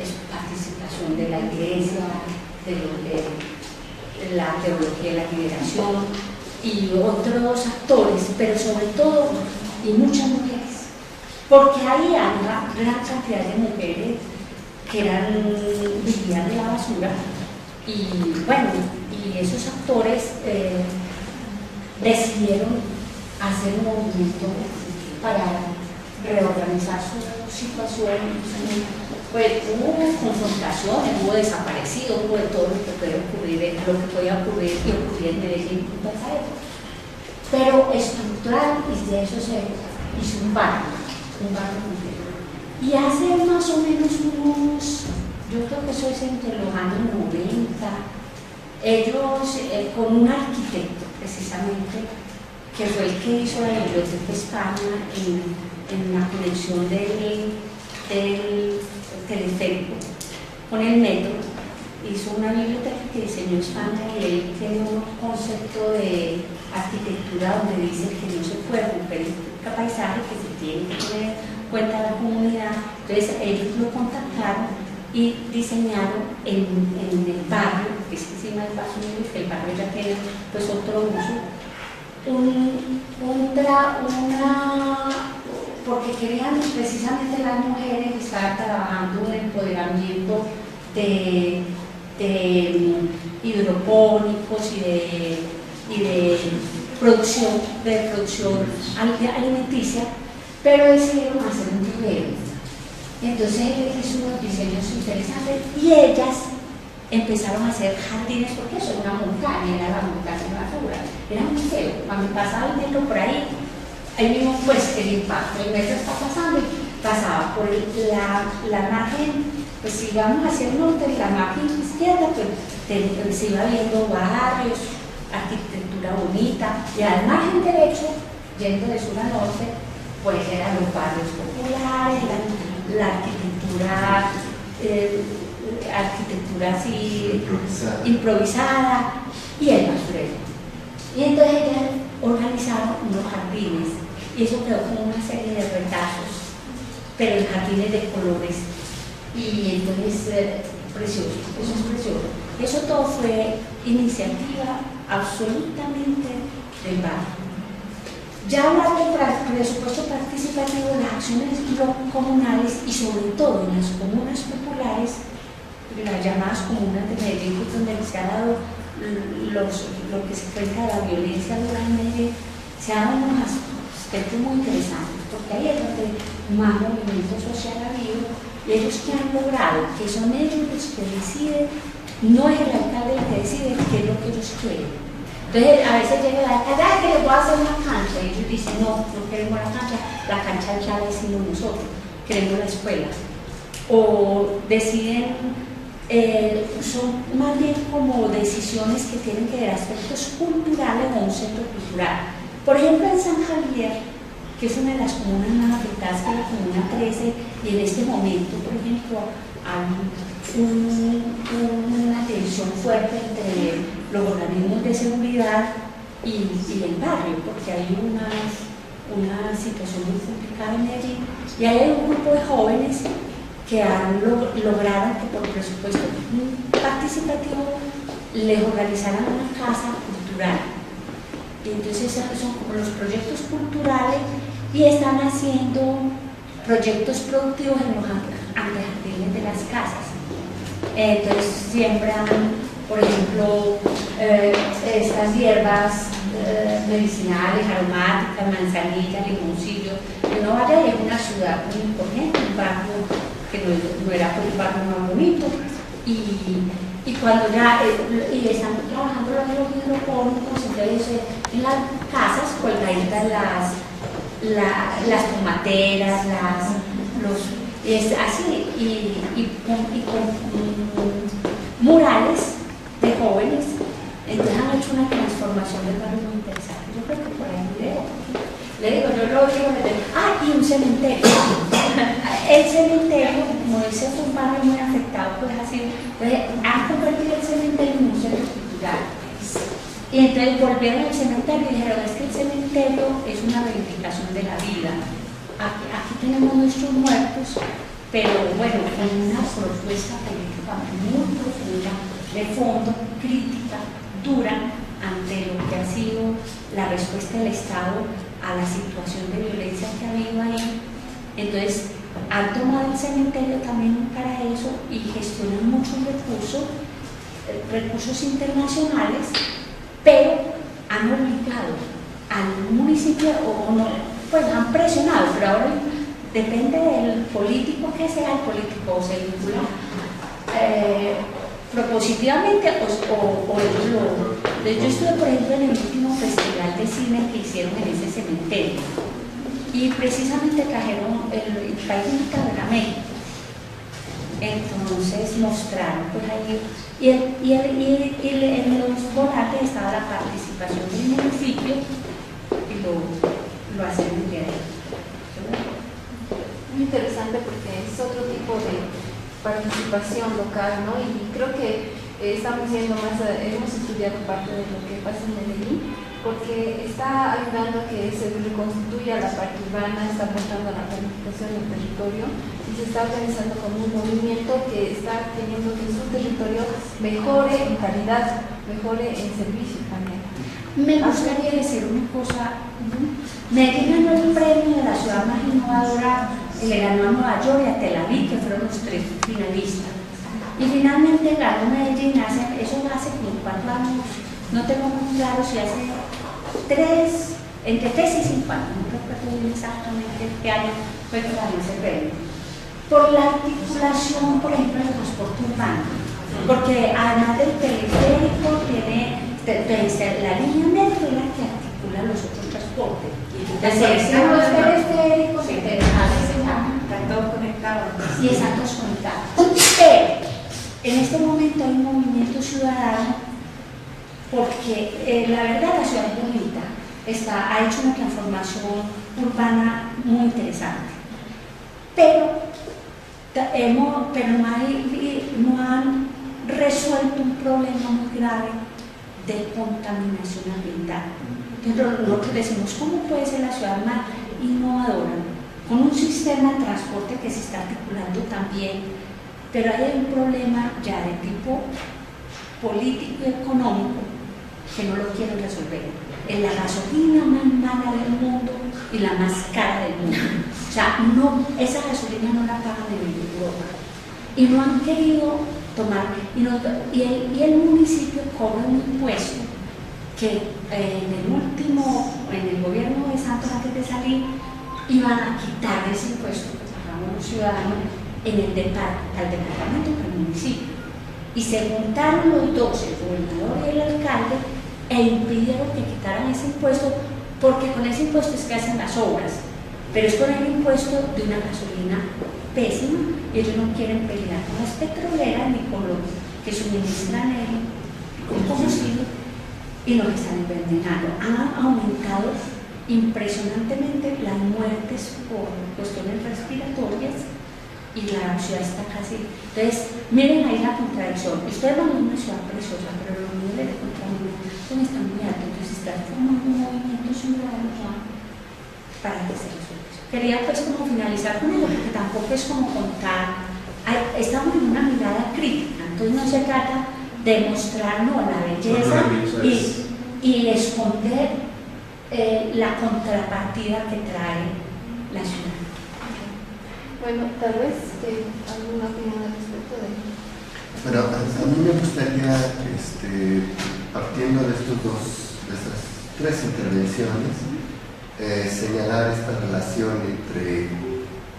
es participación de la iglesia, de la teología de la liberación y otros actores, pero sobre todo, y muchas mujeres, porque ahí hay una gran cantidad de mujeres que vivían de la basura, y bueno, y esos actores decidieron hacer un movimiento para reorganizar su situación. Pues hubo confrontaciones, hubo desaparecidos, hubo de todo lo que podía ocurrir, y ocurría en Medellín en esa época. Pero estructural, y de eso se hizo un barrio completo. Y hace más o menos yo creo que eso es entre los años 90, ellos con un arquitecto precisamente, que fue el que hizo la Biblioteca España en la conexión del teleférico con el metro, hizo una biblioteca que diseñó España, y él tiene un concepto de arquitectura donde dice que no se puede romper el paisaje, que se tiene que tener en cuenta la comunidad. Entonces ellos lo contactaron y diseñaron en el barrio, que es encima del Paso Unido, que el barrio ya tiene pues otro uso, porque querían precisamente las mujeres estar trabajando un empoderamiento de hidropónicos y de producción alimenticia, pero decidieron hacer un vivero. Entonces él hizo unos diseños interesantes y ellas empezaron a hacer jardines, porque eso era una montaña, era la montaña de basura, era muy feo. Cuando pasaba el metro por ahí mismo pues el impacto, el metro está pasando y pasaba por la margen, pues si vamos hacia el norte, la margen izquierda, pues se iba viendo barrios, arquitectura bonita, y al margen derecho, yendo de sur a norte, pues eran los barrios populares, la arquitectura así improvisada y el basurero. Y entonces ellas organizaron unos jardines, y eso quedó como una serie de retazos, pero en jardines de colores, y entonces precioso, eso es precioso. Eso todo fue iniciativa absolutamente del barrio. Ya hablar del presupuesto participativo, de las acciones comunales y sobre todo en las comunas populares, las llamadas comunas de Medellín, donde se ha dado lo que se cuenta de la violencia rural en Medellín, se ha dado unos aspectos muy interesantes, porque ahí es donde más movimiento social ha habido, y ellos que han logrado, que son ellos los que deciden, no es el alcalde el que decide qué es lo que ellos quieren. Entonces, a veces llega la alcalde, que les voy a hacer una cancha, y ellos dicen, no queremos la cancha ya la decimos nosotros, queremos la escuela. O deciden, son más bien como decisiones que tienen que ver aspectos culturales o un centro cultural. Por ejemplo, en San Javier, que es una de las comunas más afectadas, que es la comuna 13, y en este momento, por ejemplo, hay una tensión fuerte entre los organismos de seguridad y el barrio, porque hay una situación muy complicada en Medellín, y hay un grupo de jóvenes que lograron que por presupuesto participativo les organizaran una casa cultural. Y entonces son como los proyectos culturales, y están haciendo proyectos productivos en los antejardines de la las casas. Entonces siembran, por ejemplo, estas hierbas medicinales, aromáticas, manzanilla, limoncillo. Que uno vaya y es una ciudad muy importante, un barrio que no era pues, un barrio más bonito. Y cuando ya y están trabajando los hidropónicos, entonces en las casas colgaditas las tomateras, es así, y con murales de jóvenes. Entonces han hecho una transformación del barrio muy interesante. Yo creo que por ahí le digo, yo lo digo y un cementerio. El cementerio, como dice, es un barrio muy afectado, pues así, han convertido el cementerio en un centro cultural. Y entonces volvieron al cementerio y dijeron, es que el cementerio es una reivindicación de la vida. Aquí tenemos nuestros muertos, pero bueno, con una propuesta política muy profunda, de fondo, crítica, dura, ante lo que ha sido la respuesta del Estado a la situación de violencia que ha habido ahí. Entonces, han tomado el cementerio también para eso y gestionan muchos recursos internacionales, pero han obligado al municipio, o no, pues han presionado, pero ahora depende del político que sea, el político se vincula propositivamente o ellos lo. Yo estuve, por ejemplo, en el último festival de cine que hicieron en ese cementerio y precisamente trajeron el país invitado era México. Entonces mostraron pues ahí y en los volantes estaba la participación del municipio y lo hacen el día de hoy. Muy interesante porque es otro tipo de participación local, ¿no? Y creo que estamos yendo más, hemos estudiado parte de lo que pasa en Medellín, porque está ayudando a que se reconstituya la parte urbana, está aportando a la planificación del territorio y se está organizando como un movimiento que está teniendo que su territorio mejore en calidad, mejore en servicio también. Me gustaría decir una cosa. Medellín ganó el premio de la ciudad más innovadora, le ganó a Nueva York y a Tel Aviv, que fueron los 3 finalistas. Y finalmente ganó Medellín, eso hace como 4 años, no tengo muy claro si hace entre 3 y 5 años, no recuerdo bien exactamente qué año fue que ganó ese premio. Por la articulación, por ejemplo, del transporte urbano, porque además del teleférico tiene la línea metro es la que articula los otros transportes. Entonces, los teleféricos Están todos conectados. y están todos conectados. Pero en este momento hay un movimiento ciudadano porque la verdad la ciudad es bonita, ha hecho una transformación urbana muy interesante. Pero no han resuelto un problema muy grave de contaminación ambiental. Entonces nosotros decimos, ¿cómo puede ser la ciudad más innovadora? Con un sistema de transporte que se está articulando también, pero hay un problema ya de tipo político y económico que no lo quieren resolver. Es la gasolina más mala del mundo y la más cara del mundo. O sea, esa gasolina no la pagan en Europa. Y no han querido tomar, y el municipio cobra un impuesto que en el gobierno de Santos, antes de salir, iban a quitar ese impuesto que pagamos los ciudadanos al departamento y al municipio. Y se juntaron los dos, el gobernador y el alcalde, e impidieron que quitaran ese impuesto, porque con ese impuesto es que hacen las obras, pero es con el impuesto de una gasolina pésima, y ellos no quieren pelear con las petroleras ni con los que suministran el combustible y nos están envenenando. Han aumentado impresionantemente las muertes por cuestiones respiratorias y la ciudad está casi. Entonces, miren ahí la contradicción. Ustedes van a una ciudad preciosa, pero los niveles de contaminación están muy altos, entonces está formando un movimiento ciudadano para que se resuelva. Quería pues como finalizar con ello, porque tampoco es como contar, estamos en una mirada crítica, entonces no se trata de mostrar la belleza y esconder la contrapartida que trae la ciudad. Bueno, tal vez alguna opinión al respecto de ello. Bueno, a mí me gustaría, partiendo de estas tres intervenciones, señalar esta relación entre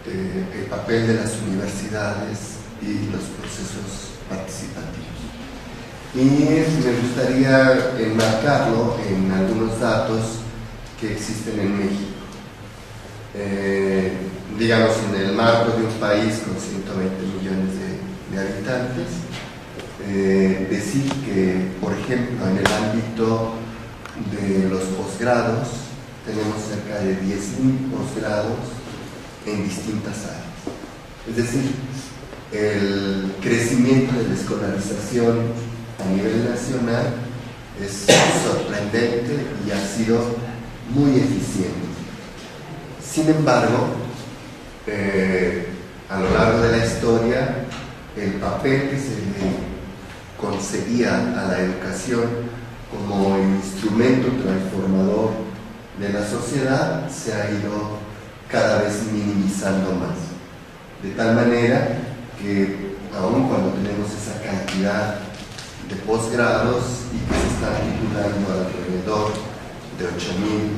el papel de las universidades y los procesos participativos. Y me gustaría enmarcarlo en algunos datos que existen en México. Digamos, en el marco de un país con 120 millones de habitantes, decir que, por ejemplo, en el ámbito de los posgrados, tenemos cerca de 10.000 posgrados en distintas áreas. Es decir, el crecimiento de la escolarización a nivel nacional es sorprendente y ha sido muy eficiente. Sin embargo, a lo largo de la historia, el papel que se le concedía a la educación como instrumento transformador de la sociedad se ha ido cada vez minimizando más. De tal manera que, aun cuando tenemos esa cantidad de posgrados y que se están titulando alrededor de 8.000,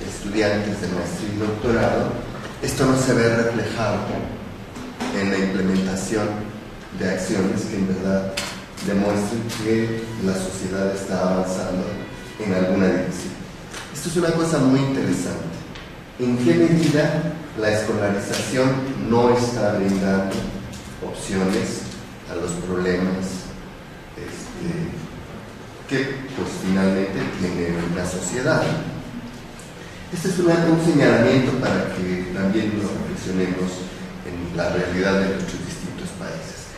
9.000 estudiantes de maestría y doctorado, esto no se ve reflejado en la implementación de acciones que en verdad demuestren que la sociedad está avanzando en alguna dirección. Esto es una cosa muy interesante. ¿En qué medida la escolarización no está brindando opciones a los problemas que pues finalmente tiene una sociedad? Este es un señalamiento para que también lo reflexionemos en la realidad de nuestros distintos países.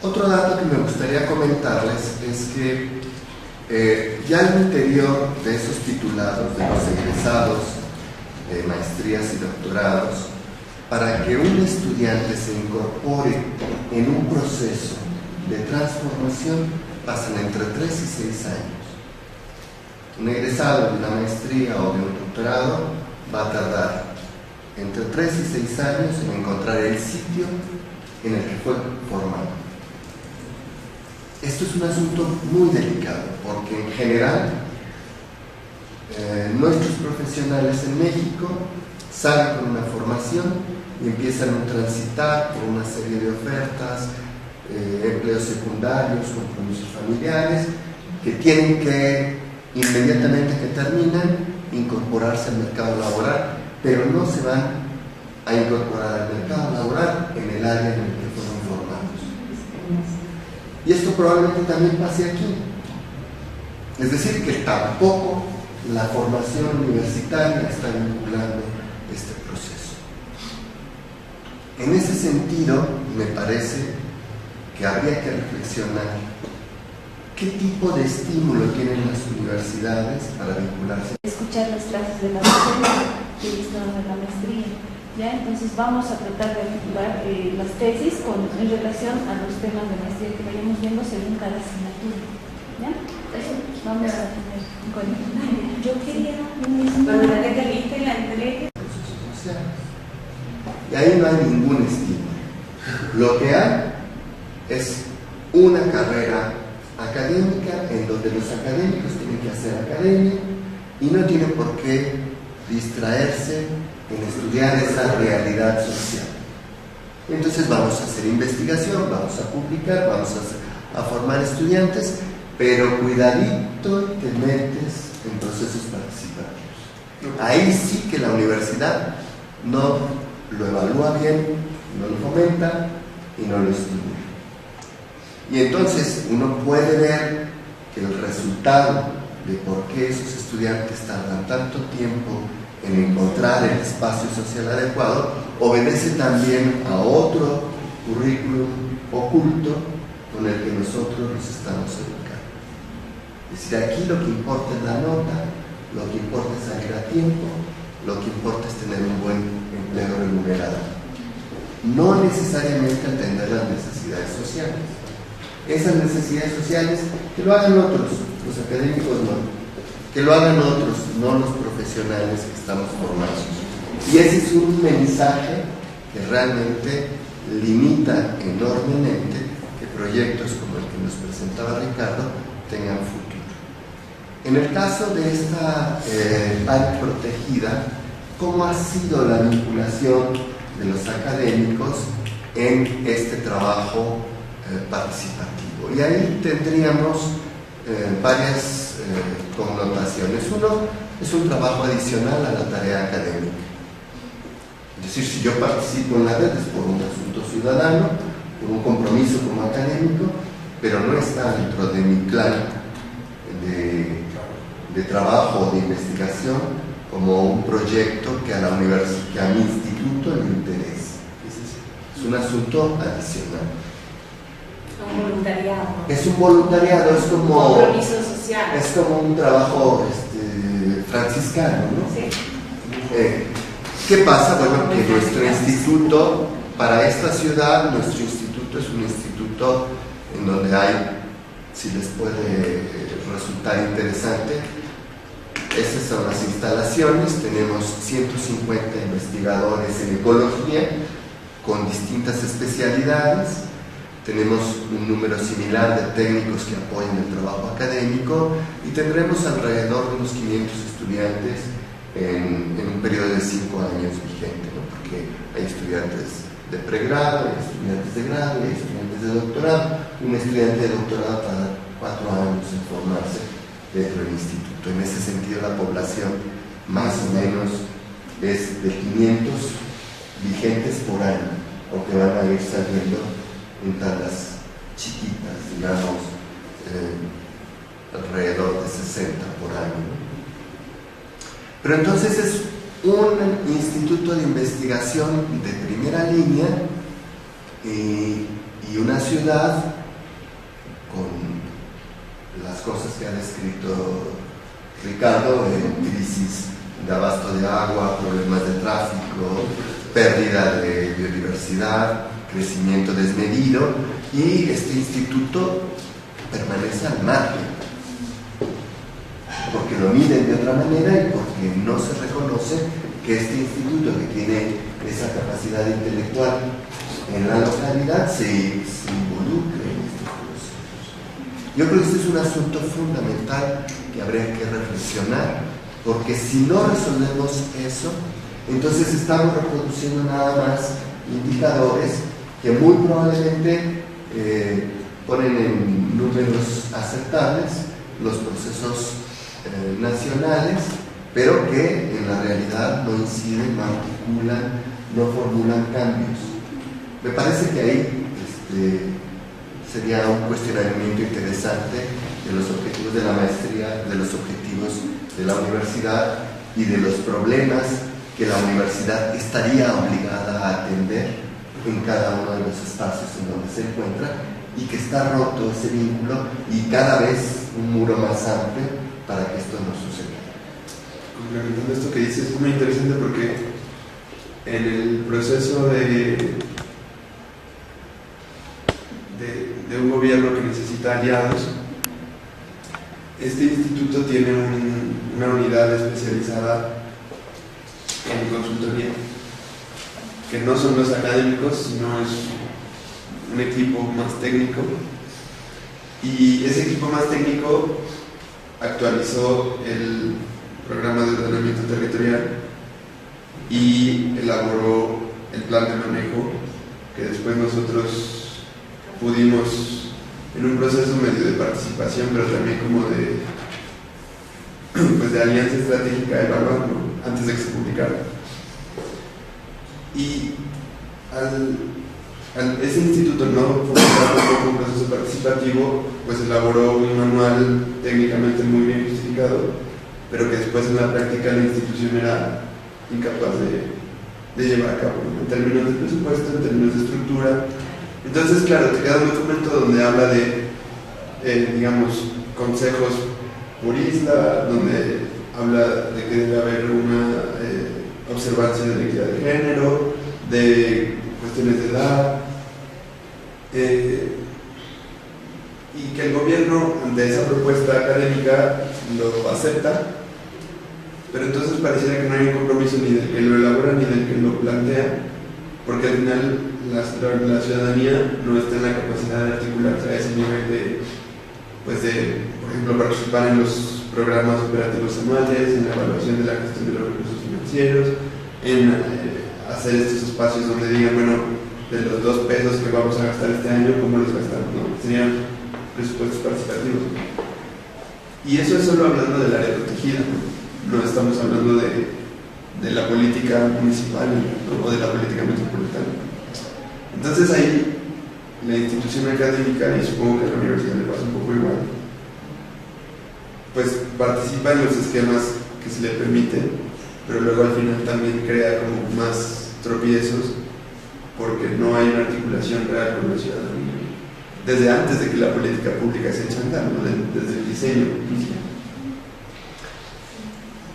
Otro dato que me gustaría comentarles es que ya al interior de esos titulados, de los egresados de maestrías y doctorados, para que un estudiante se incorpore en un proceso de transformación pasan entre 3 y 6 años. Un egresado de una maestría o de un doctorado va a tardar entre 3 y 6 años en encontrar el sitio en el que fue formado. Esto es un asunto muy delicado porque en general nuestros profesionales en México salen con una formación y empiezan a transitar por una serie de ofertas, empleos secundarios, compromisos familiares, que tienen que inmediatamente que terminan incorporarse al mercado laboral, pero no se van a incorporar al mercado laboral en el área en el que fueron formados. Y esto probablemente también pase aquí. Es decir, que tampoco la formación universitaria está vinculando este proceso. En ese sentido, me parece que habría que reflexionar qué tipo de estímulo tienen las universidades para vincularse. Escuchar las clases de la maestría, que están en la maestría. ¿Ya? Entonces vamos a tratar de articular las tesis en relación a los temas de maestría que vayamos viendo según cada asignatura. ¿Ya? Eso vamos a tener en cuenta. Yo quería Cuando la tenga lista y la entregue. Y ahí no hay ningún estímulo. Lo que hay es una carrera académica en donde los académicos tienen que hacer academia y no tienen por qué distraerse en estudiar esa realidad social. Entonces vamos a hacer investigación, vamos a publicar, vamos a formar estudiantes, pero cuidadito te metes en procesos participativos. Ahí sí que la universidad no lo evalúa bien, no lo fomenta y no lo estimula. Y entonces uno puede ver que el resultado de por qué esos estudiantes tardan tanto tiempo en encontrar el espacio social adecuado obedece también a otro currículum oculto con el que nosotros nos estamos educando. Es decir, aquí lo que importa es la nota, lo que importa es salir a tiempo, lo que importa es tener un buen empleo remunerado. No necesariamente atender las necesidades sociales. Esas necesidades sociales que lo hagan otros, los académicos no, que lo hagan otros, no los profesionales que estamos formados. Y ese es un mensaje que realmente limita enormemente que proyectos como el que nos presentaba Ricardo tengan futuro. En el caso de esta área protegida, ¿cómo ha sido la vinculación de los académicos en este trabajo participativo? Y ahí tendríamos varias connotaciones. Uno, es un trabajo adicional a la tarea académica. Es decir, si yo participo en la red es por un asunto ciudadano, por un compromiso como académico, pero no está dentro de mi plan de trabajo o de investigación como un proyecto que a la universidad, que a mi instituto le interesa. Es un asunto adicional. Un voluntariado. Es un voluntariado, es como compromiso social. Es como un trabajo franciscano, ¿no? Sí. ¿Qué pasa? Bueno, que nuestro instituto, para esta ciudad, nuestro instituto es un instituto en donde hay, si les puede resultar interesante, esas son las instalaciones. Tenemos 150 investigadores en ecología con distintas especialidades. Tenemos un número similar de técnicos que apoyan el trabajo académico y tendremos alrededor de unos 500 estudiantes en un periodo de 5 años vigente, ¿no? Porque hay estudiantes de pregrado, hay estudiantes de grado, hay estudiantes de doctorado. Un estudiante de doctorado tarda 4 años en formarse dentro del instituto. En ese sentido, la población más o menos es de 500 vigentes por año, aunque van a ir saliendo en tablas chiquitas, digamos, alrededor de 60 por año, ¿no? Pero entonces es un instituto de investigación de primera línea y una ciudad con las cosas que ha descrito Ricardo, crisis de abasto de agua, problemas de tráfico, pérdida de biodiversidad, crecimiento desmedido, y este instituto permanece al margen porque lo miden de otra manera y porque no se reconoce que este instituto, que tiene esa capacidad intelectual en la localidad, se involucre en estos procesos. Yo creo que este es un asunto fundamental que habría que reflexionar, porque si no resolvemos eso, entonces estamos reproduciendo nada más indicadores que muy probablemente ponen en números aceptables los procesos nacionales, pero que en la realidad no inciden, no articulan, no formulan cambios. Me parece que ahí sería un cuestionamiento interesante de los objetivos de la maestría, de los objetivos de la universidad y de los problemas que la universidad estaría obligada a atender en cada uno de los espacios en donde se encuentra, y que está roto ese vínculo y cada vez un muro más amplio para que esto no suceda. Complementando esto que dices, es muy interesante porque en el proceso de un gobierno que necesita aliados, este instituto tiene una unidad especializada en consultoría, que no son los académicos, sino es un equipo más técnico, y ese equipo más técnico actualizó el programa de ordenamiento territorial y elaboró el plan de manejo que después nosotros pudimos, en un proceso medio de participación, pero también como de alianza estratégica, evaluarlo antes de que se publicara. Y ese instituto no fue un proceso participativo, pues elaboró un manual técnicamente muy bien justificado, pero que después en la práctica la institución era incapaz de llevar a cabo, ¿no? En términos de presupuesto, en términos de estructura. Entonces, claro, te queda un documento donde habla de, digamos, consejos por isla, donde habla de que debe haber una observancia de la equidad de género, de cuestiones de edad, y que el gobierno ante esa propuesta académica lo acepta, pero entonces pareciera que no hay un compromiso ni del que lo elabora ni del que lo plantea porque al final la ciudadanía no está en la capacidad de articularse a ese nivel de, pues de, por ejemplo, participar en los programas operativos anuales, en la evaluación de la gestión de los recursos financieros, en hacer estos espacios donde digan, bueno, de los 2 pesos que vamos a gastar este año, ¿cómo los gastamos? ¿No? Serían presupuestos participativos. Y eso es solo hablando del área protegida, no estamos hablando de la política municipal, ¿no? O de la política metropolitana. Entonces ahí la institución académica, y supongo que a la universidad le pasa un poco igual, pues participa en los esquemas que se le permiten, pero luego al final también crea como más tropiezos porque no hay una articulación real con la ciudadanía desde antes de que la política pública se eche a andar, ¿no? Desde el diseño mismo.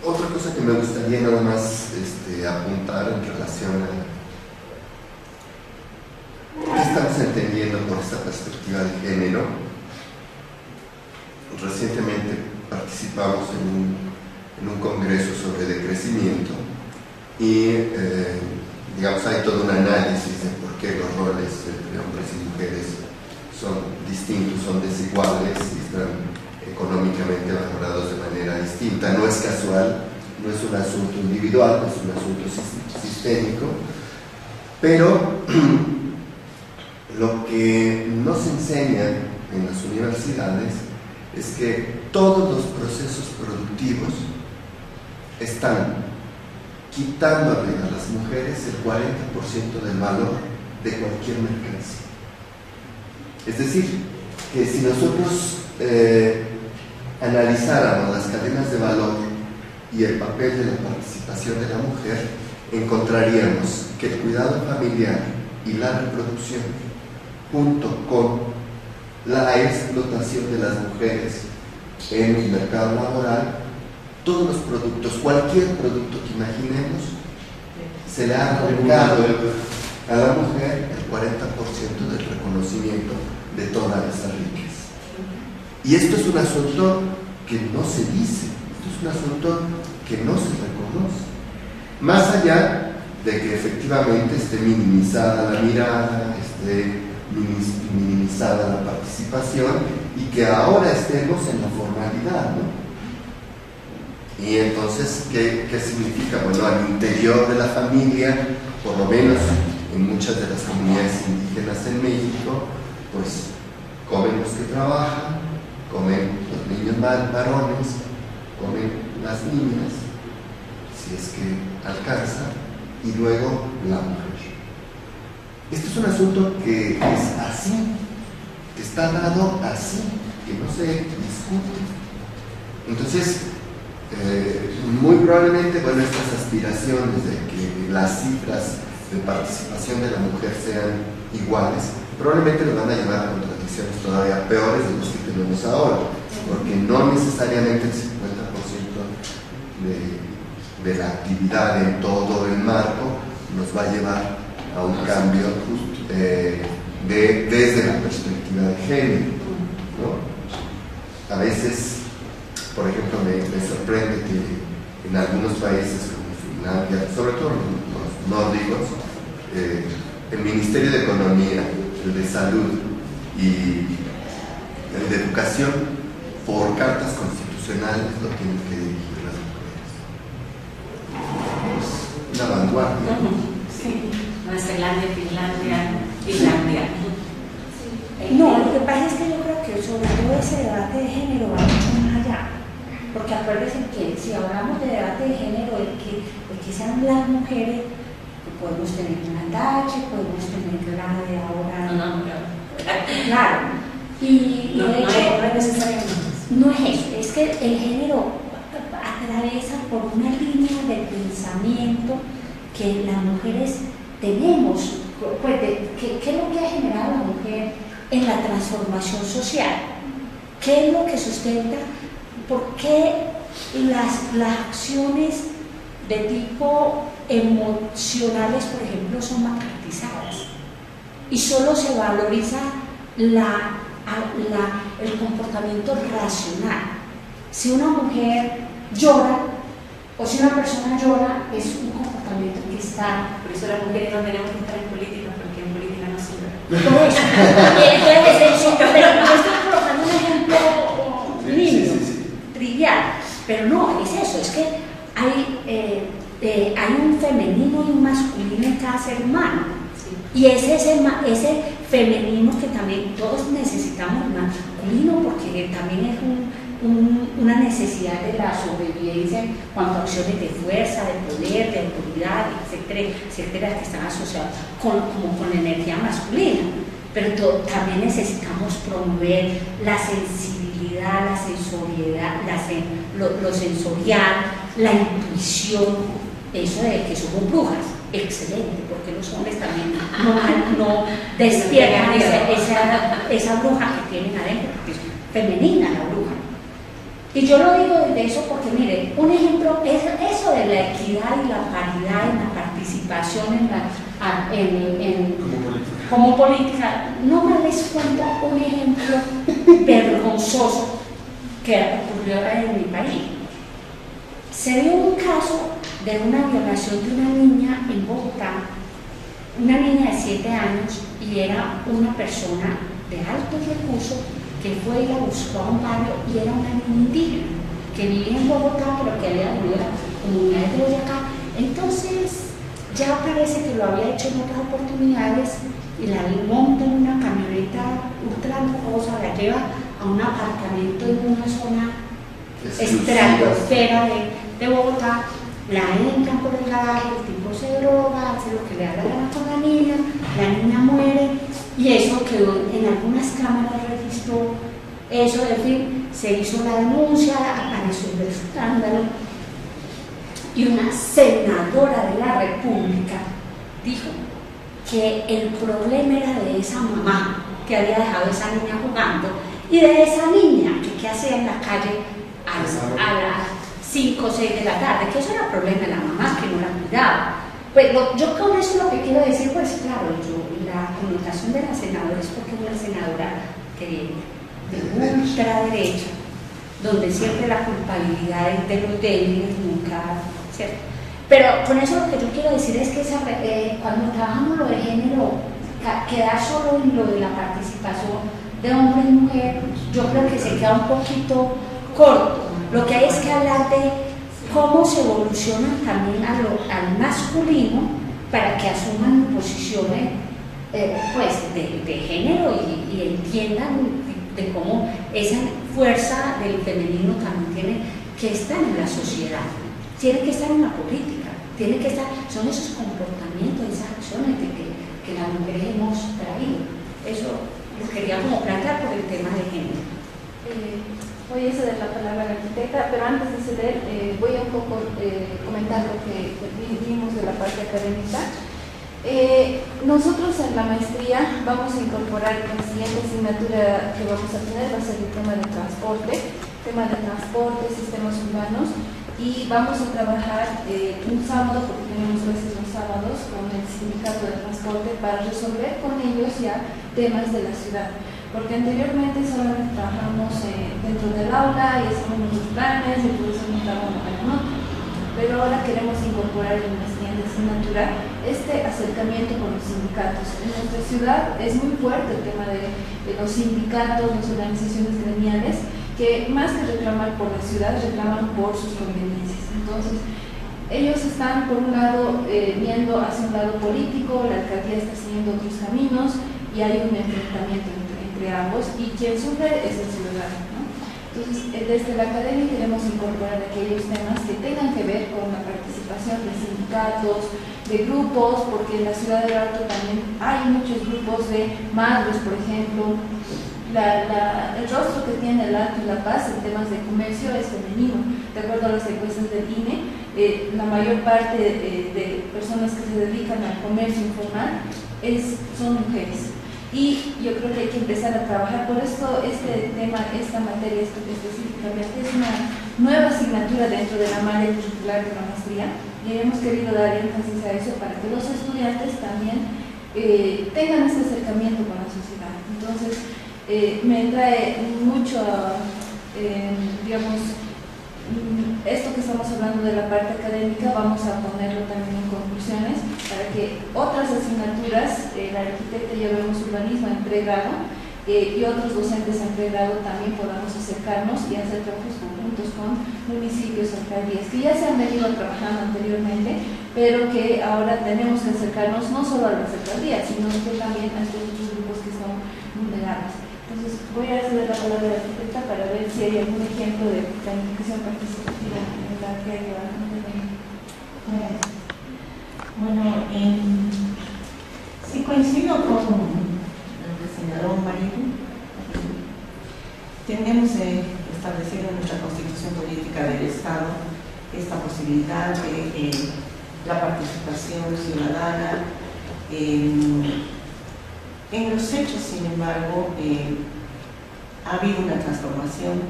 Otra cosa que me gustaría nada más apuntar en relación a qué estamos entendiendo por esta perspectiva de género. Recientemente participamos en un congreso sobre decrecimiento y digamos hay todo un análisis de por qué los roles entre hombres y mujeres son distintos, son desiguales y están económicamente valorados de manera distinta. No es casual, no es un asunto individual, es un asunto sistémico, pero lo que nos enseña en las universidades es que todos los procesos productivos están quitándole a las mujeres el 40% del valor de cualquier mercancía. Es decir, que si nosotros analizáramos las cadenas de valor y el papel de la participación de la mujer, encontraríamos que el cuidado familiar y la reproducción, junto con la explotación de las mujeres en el mercado laboral, todos los productos, cualquier producto que imaginemos, se le ha arrancado a la mujer el 40% del reconocimiento de toda esa riqueza. Y esto es un asunto que no se dice, esto es un asunto que no se reconoce. Más allá de que efectivamente esté minimizada la mirada, esté minimizada la participación y que ahora estemos en la formalidad, ¿no? Y entonces, ¿qué significa? Bueno, al interior de la familia, por lo menos en muchas de las comunidades indígenas en México, pues comen los que trabajan, comen los niños varones, comen las niñas, si es que alcanza, y luego la mujer. Este es un asunto que es así, que está dado así, que no se discute. Entonces, muy probablemente, bueno, estas aspiraciones de que las cifras de participación de la mujer sean iguales, probablemente nos van a llevar a contradicciones todavía peores de las que tenemos ahora, porque no necesariamente el 50% de la actividad en todo el marco nos va a llevar a un cambio desde la perspectiva de género, ¿no? A veces, por ejemplo, me sorprende que en algunos países como Finlandia, sobre todo los nórdicos, el Ministerio de Economía, el de Salud y el de Educación, por cartas constitucionales lo tienen que dirigir las mujeres. Es una vanguardia. Sí. Nueva Zelanda, Finlandia, Islandia. No, lo que pasa es que yo creo que sobre todo ese debate de género va mucho más allá. Porque acuérdense que si hablamos de debate de género, el que sean las mujeres, podemos tener un andache, podemos tener la de ahora. No. Claro. Y no, de hecho, no es necesariamente. no es eso, es que el género atraviesa por una línea de pensamiento que las mujeres tenemos. Pues ¿qué es lo que ha generado la mujer en la transformación social? ¿Qué es lo que sustenta? ¿Por qué las acciones de tipo emocionales, por ejemplo, son magnetizadas? Y solo se valoriza el comportamiento racional. Si una mujer llora, O si una persona llora, es un comportamiento que está... Por eso las mujeres no tenemos que estar en política, porque en política no sirve. Por eso. Pero yo estoy colocando un ejemplo lindo, trivial. Pero no, es eso, es que hay un femenino y un masculino en cada ser humano. Y es ese femenino que también todos necesitamos, masculino, porque también es una necesidad de la sobrevivencia en cuanto a acciones de fuerza, de poder, de autoridad, etcétera, etcétera, que están asociadas con la energía masculina. Pero también necesitamos promover la sensibilidad, la sensorialidad, lo sensorial, la intuición, eso de que somos brujas. Excelente, porque los hombres también no despiertan esa bruja que tienen adentro, porque es femenina la bruja. Y yo lo digo desde eso porque, mire, un ejemplo es eso de la equidad y la paridad en la participación como política. No me les cuento un ejemplo vergonzoso que ocurrió en mi país. Se dio un caso de una violación de una niña en Bogotá, una niña de 7 años, y era una persona de altos recursos que fue y la buscó a un barrio, y era una niña indígena que vivía en Bogotá, pero que había venido de la comunidad de Boyacá. Entonces ya parece que lo había hecho en otras oportunidades, y la monta en una camioneta ultra lujosa, la lleva a un apartamento en una zona estratosfera de Bogotá. La entran por el garaje, el tipo se droga, hace lo que le da la gana con la niña muere, y eso quedó en algunas cámaras, registró eso, en fin, se hizo la denuncia, apareció el escándalo, y una senadora de la República dijo que el problema era de esa mamá que había dejado a esa niña jugando, y de esa niña que hacía en la calle a las 5 o 6 de la tarde, que eso era el problema de la mamá, que no la cuidaba. Pues yo con eso lo que quiero decir, pues claro, la connotación de la senadora es porque es una senadora de ultraderecha, donde siempre la culpabilidad es de los débiles, nunca, ¿cierto? Pero con eso lo que yo quiero decir es que cuando trabajamos lo de género, quedar solo en lo de la participación de hombre y mujer, yo creo que se queda un poquito corto. Lo que hay es que hablar de cómo se evolucionan también al masculino para que asuman posiciones pues de género y entiendan de cómo esa fuerza del femenino también tiene que estar en la sociedad, tiene que estar en la política, tiene que estar, son esos comportamientos, esas acciones que las mujeres hemos traído. Eso lo quería como plantear por el tema de género. Voy a ceder la palabra a la arquitecta, pero antes de ceder voy a un poco comentar lo que vimos de la parte académica. Nosotros en la maestría vamos a incorporar la siguiente asignatura que vamos a tener, va a ser el tema de transporte, sistemas urbanos, y vamos a trabajar un sábado, porque tenemos veces los sábados, con el sindicato de transporte para resolver con ellos ya temas de la ciudad. Porque anteriormente solamente trabajamos dentro del aula y hacemos nuestros planes y por eso no trabajo en remoto. Pero ahora queremos incorporar en la siguiente asignatura este acercamiento con los sindicatos. En nuestra ciudad es muy fuerte el tema de los sindicatos, las organizaciones gremiales, que más que reclamar por la ciudad, reclaman por sus conveniencias. Entonces, ellos están por un lado viendo hacia un lado político, la alcaldía está siguiendo otros caminos y hay un enfrentamiento entre ambos, y quien sufre es el ciudadano, ¿no? Entonces, desde la academia queremos incorporar aquellos temas que tengan que ver con la participación de sindicatos, de grupos, porque en la ciudad del Alto también hay muchos grupos de madres, por ejemplo. El rostro que tiene el Alto y La Paz en temas de comercio es femenino. De acuerdo a las encuestas del INE, la mayor parte de personas que se dedican al comercio informal son mujeres. Y yo creo que hay que empezar a trabajar. Por esto este tema, esta materia específicamente es una nueva asignatura dentro de la malla curricular de la maestría, y hemos querido dar énfasis a eso para que los estudiantes también tengan este acercamiento con la sociedad. Entonces me trae mucho, digamos, esto que estamos hablando de la parte académica vamos a ponerlo también en conclusiones para que otras asignaturas, el arquitecto ya vemos urbanismo en pregrado, y otros docentes en pregrado también podamos acercarnos y hacer trabajos conjuntos con municipios, alcaldías, que ya se han venido trabajando anteriormente, pero que ahora tenemos que acercarnos no solo a las alcaldías, sino que también a estos otros grupos que son vulnerables. Entonces, voy a ceder la palabra a la arquitecta para ver si hay algún ejemplo de planificación participativa en la que hay Bueno, sí coincido con señaló Marino. Tenemos establecido en nuestra Constitución Política del Estado esta posibilidad de la participación ciudadana. En los hechos, sin embargo, ha habido una transformación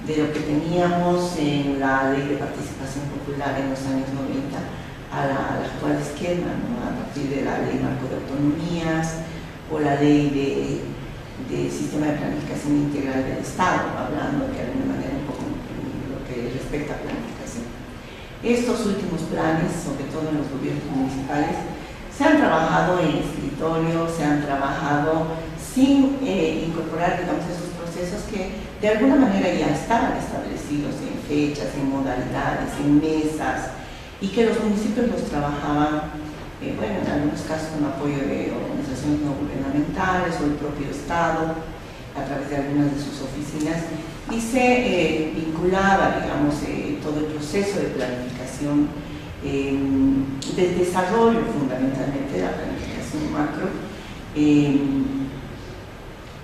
de lo que teníamos en la Ley de Participación Popular en los años 90 a la actual esquema, ¿no? A partir de la Ley Marco de Autonomías o la Ley de Sistema de Planificación Integral del Estado, hablando de alguna manera un poco en lo que respecta a planificación. Estos últimos planes, sobre todo en los gobiernos municipales, se han trabajado en escritorio, se han trabajado sin incorporar, digamos, esos procesos que de alguna manera ya estaban establecidos en fechas, en modalidades, en mesas, y que los municipios los trabajaban, bueno, en algunos casos con apoyo de organizaciones no gubernamentales o el propio Estado, a través de algunas de sus oficinas, y se vinculaba, digamos, todo el proceso de planificación, del desarrollo fundamentalmente de la planificación macro,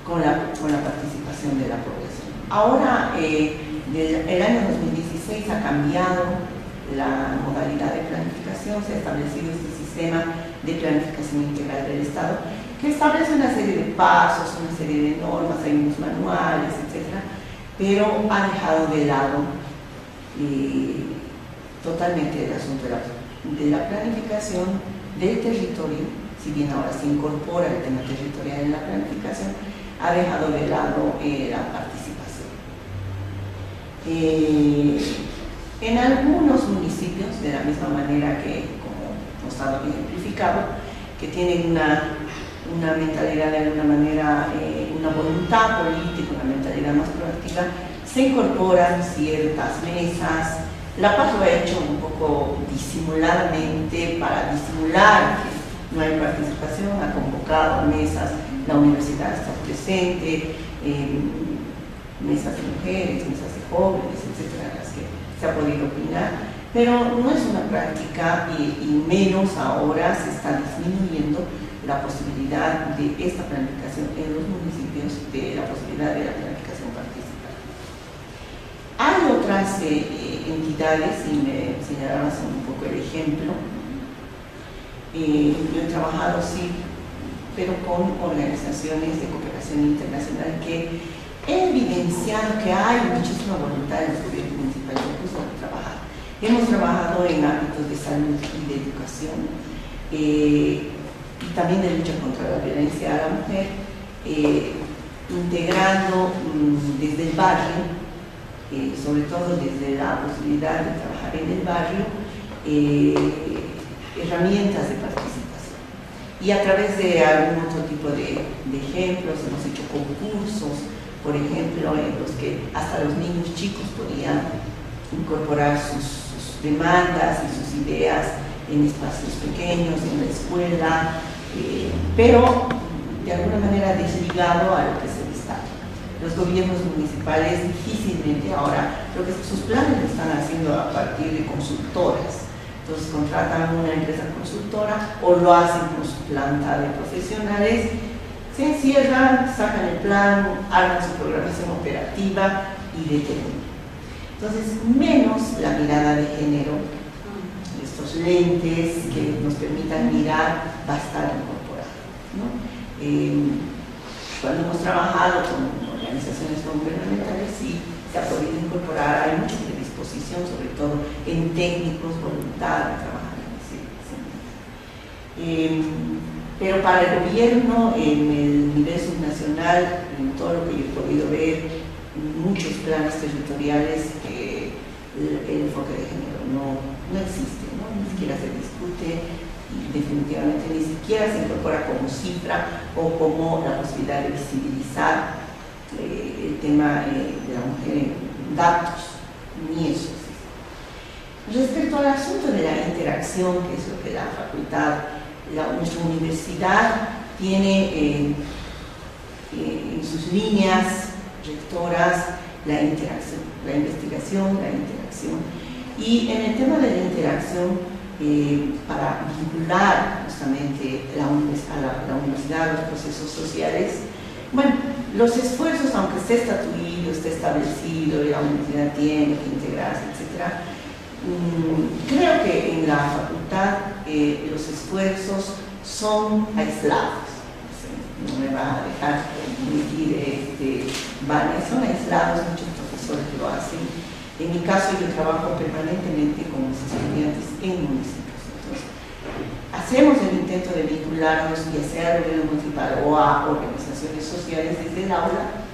con la participación de la población. Ahora, el año 2016 ha cambiado la modalidad de planificación, se ha establecido este sistema de planificación integral del Estado, que establece una serie de pasos, una serie de normas, hay unos manuales, etc., pero ha dejado de lado totalmente el asunto de la planificación del territorio. Si bien ahora se incorpora el tema territorial en la planificación, ha dejado de lado la participación. En algunos municipios, de la misma manera que, como ha estado ejemplificado, que tienen una mentalidad de alguna manera, una voluntad política, una mentalidad más proactiva, se incorporan ciertas mesas. La PAS lo ha hecho un poco disimuladamente para disimular que no hay participación, ha convocado mesas, la universidad está presente, mesas de mujeres, mesas de jóvenes, etcétera, en las que se ha podido opinar, pero no es una práctica y menos ahora se está disminuyendo la posibilidad de esta planificación en los municipios, de la posibilidad de la planificación participativa. Hay otras entidades, y me señalabas un poco el ejemplo. Yo he trabajado, sí, pero con organizaciones de cooperación internacional que he evidenciado que hay muchísima voluntad en los gobiernos municipales incluso de trabajar. Hemos trabajado en ámbitos de salud y de educación, y también de lucha contra la violencia a la mujer, integrando desde el barrio, sobre todo desde la posibilidad de trabajar en el barrio, herramientas de participación. Y a través de algún otro tipo de ejemplos, hemos hecho concursos, por ejemplo, en los que hasta los niños chicos podían incorporar sus demandas y sus ideas en espacios pequeños, en la escuela, pero de alguna manera desligado a lo que se destaca. Los gobiernos municipales difícilmente ahora, lo que sus planes lo están haciendo a partir de consultoras. Entonces contratan una empresa consultora o lo hacen con su planta de profesionales, se encierran, sacan el plan, arman su programación operativa y determinan. Entonces, menos la mirada de género, estos lentes que nos permitan mirar, va a estar incorporado, ¿no? Cuando hemos trabajado con organizaciones no gubernamentales, sí se ha podido incorporar, hay mucha predisposición, sobre todo en técnicos, voluntad de trabajar en ese sentido. Pero para el gobierno, en el nivel subnacional, en todo lo que yo he podido ver, muchos planes territoriales el enfoque de género no existe, ¿no? Ni siquiera se discute y definitivamente ni siquiera se incorpora como cifra o como la posibilidad de visibilizar el tema de la mujer en datos, ni eso existe. Respecto al asunto de la interacción, que es lo que la facultad, nuestra universidad tiene en sus líneas rectoras la interacción, la investigación, la interacción. Y en el tema de la interacción, para vincular justamente a la universidad, los procesos sociales, bueno, los esfuerzos, aunque esté estatuido, esté establecido y la universidad tiene que integrarse, etc., creo que en la facultad los esfuerzos son aislados. No me va a dejar mentir Vania, son aislados, muchos profesores lo hacen. En mi caso, yo trabajo permanentemente con mis estudiantes en municipios. Entonces, hacemos el intento de vincularnos, ya sea al gobierno municipal o a organizaciones sociales desde el aula,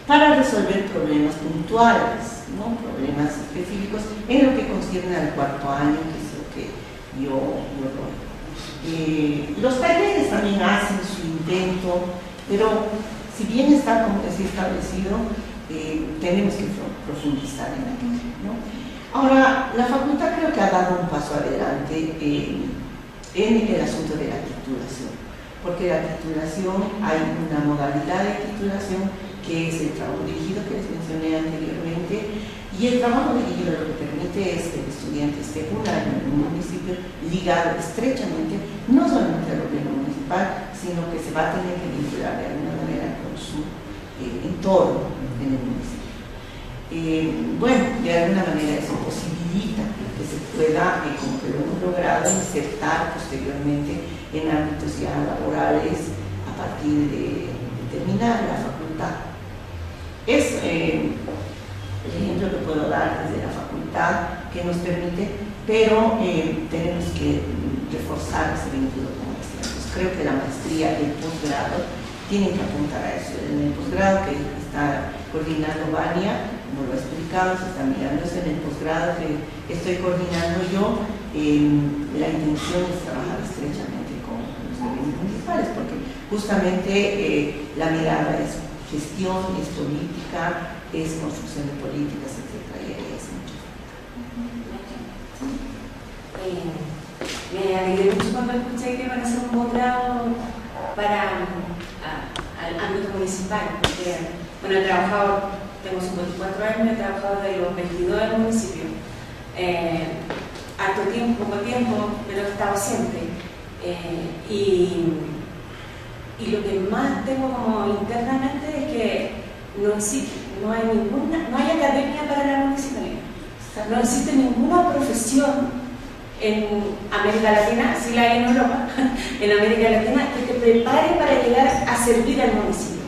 para resolver problemas puntuales, ¿no? Problemas específicos en lo que concierne al cuarto año, que es lo que yo doy. Los talleres también hacen su intento, pero si bien está como es establecido, tenemos que profundizar en aquello, ¿no? Ahora, la facultad creo que ha dado un paso adelante en el asunto de la titulación, porque la titulación, hay una modalidad de titulación que es el trabajo dirigido que les mencioné anteriormente, y el trabajo dirigido lo que permite es que el estudiante esté un año en un municipio ligado estrechamente, no solamente al gobierno municipal, sino que se va a tener que vincular de alguna manera con su entorno en el municipio. Bueno, de alguna manera eso posibilita que se pueda, como que lo hemos logrado, insertar posteriormente en ámbitos ya laborales a partir de terminar la facultad. Es el ejemplo que puedo dar desde la facultad que nos permite, pero tenemos que reforzar ese vínculo con la maestría. Entonces, creo que la maestría y el posgrado tienen que apuntar a eso. En el posgrado que está coordinando Vania, no lo he explicado, se está mirándose. En el posgrado que estoy coordinando yo, la intención es trabajar estrechamente con los gobiernos municipales, porque justamente la mirada es gestión, es política, es construcción de políticas, etc. Y ahí es mucho. Me alegré mucho cuando escuché que van a hacer un posgrado para al ámbito municipal, porque bueno, he trabajado, tengo 54 años, he trabajado de los 22 del municipio, harto tiempo, poco tiempo, pero he estado siempre. Y lo que más tengo como internamente es que no hay academia para la municipalidad. No existe ninguna profesión en América Latina, sí la hay en Europa, en América Latina, que te prepare para llegar a servir al municipio.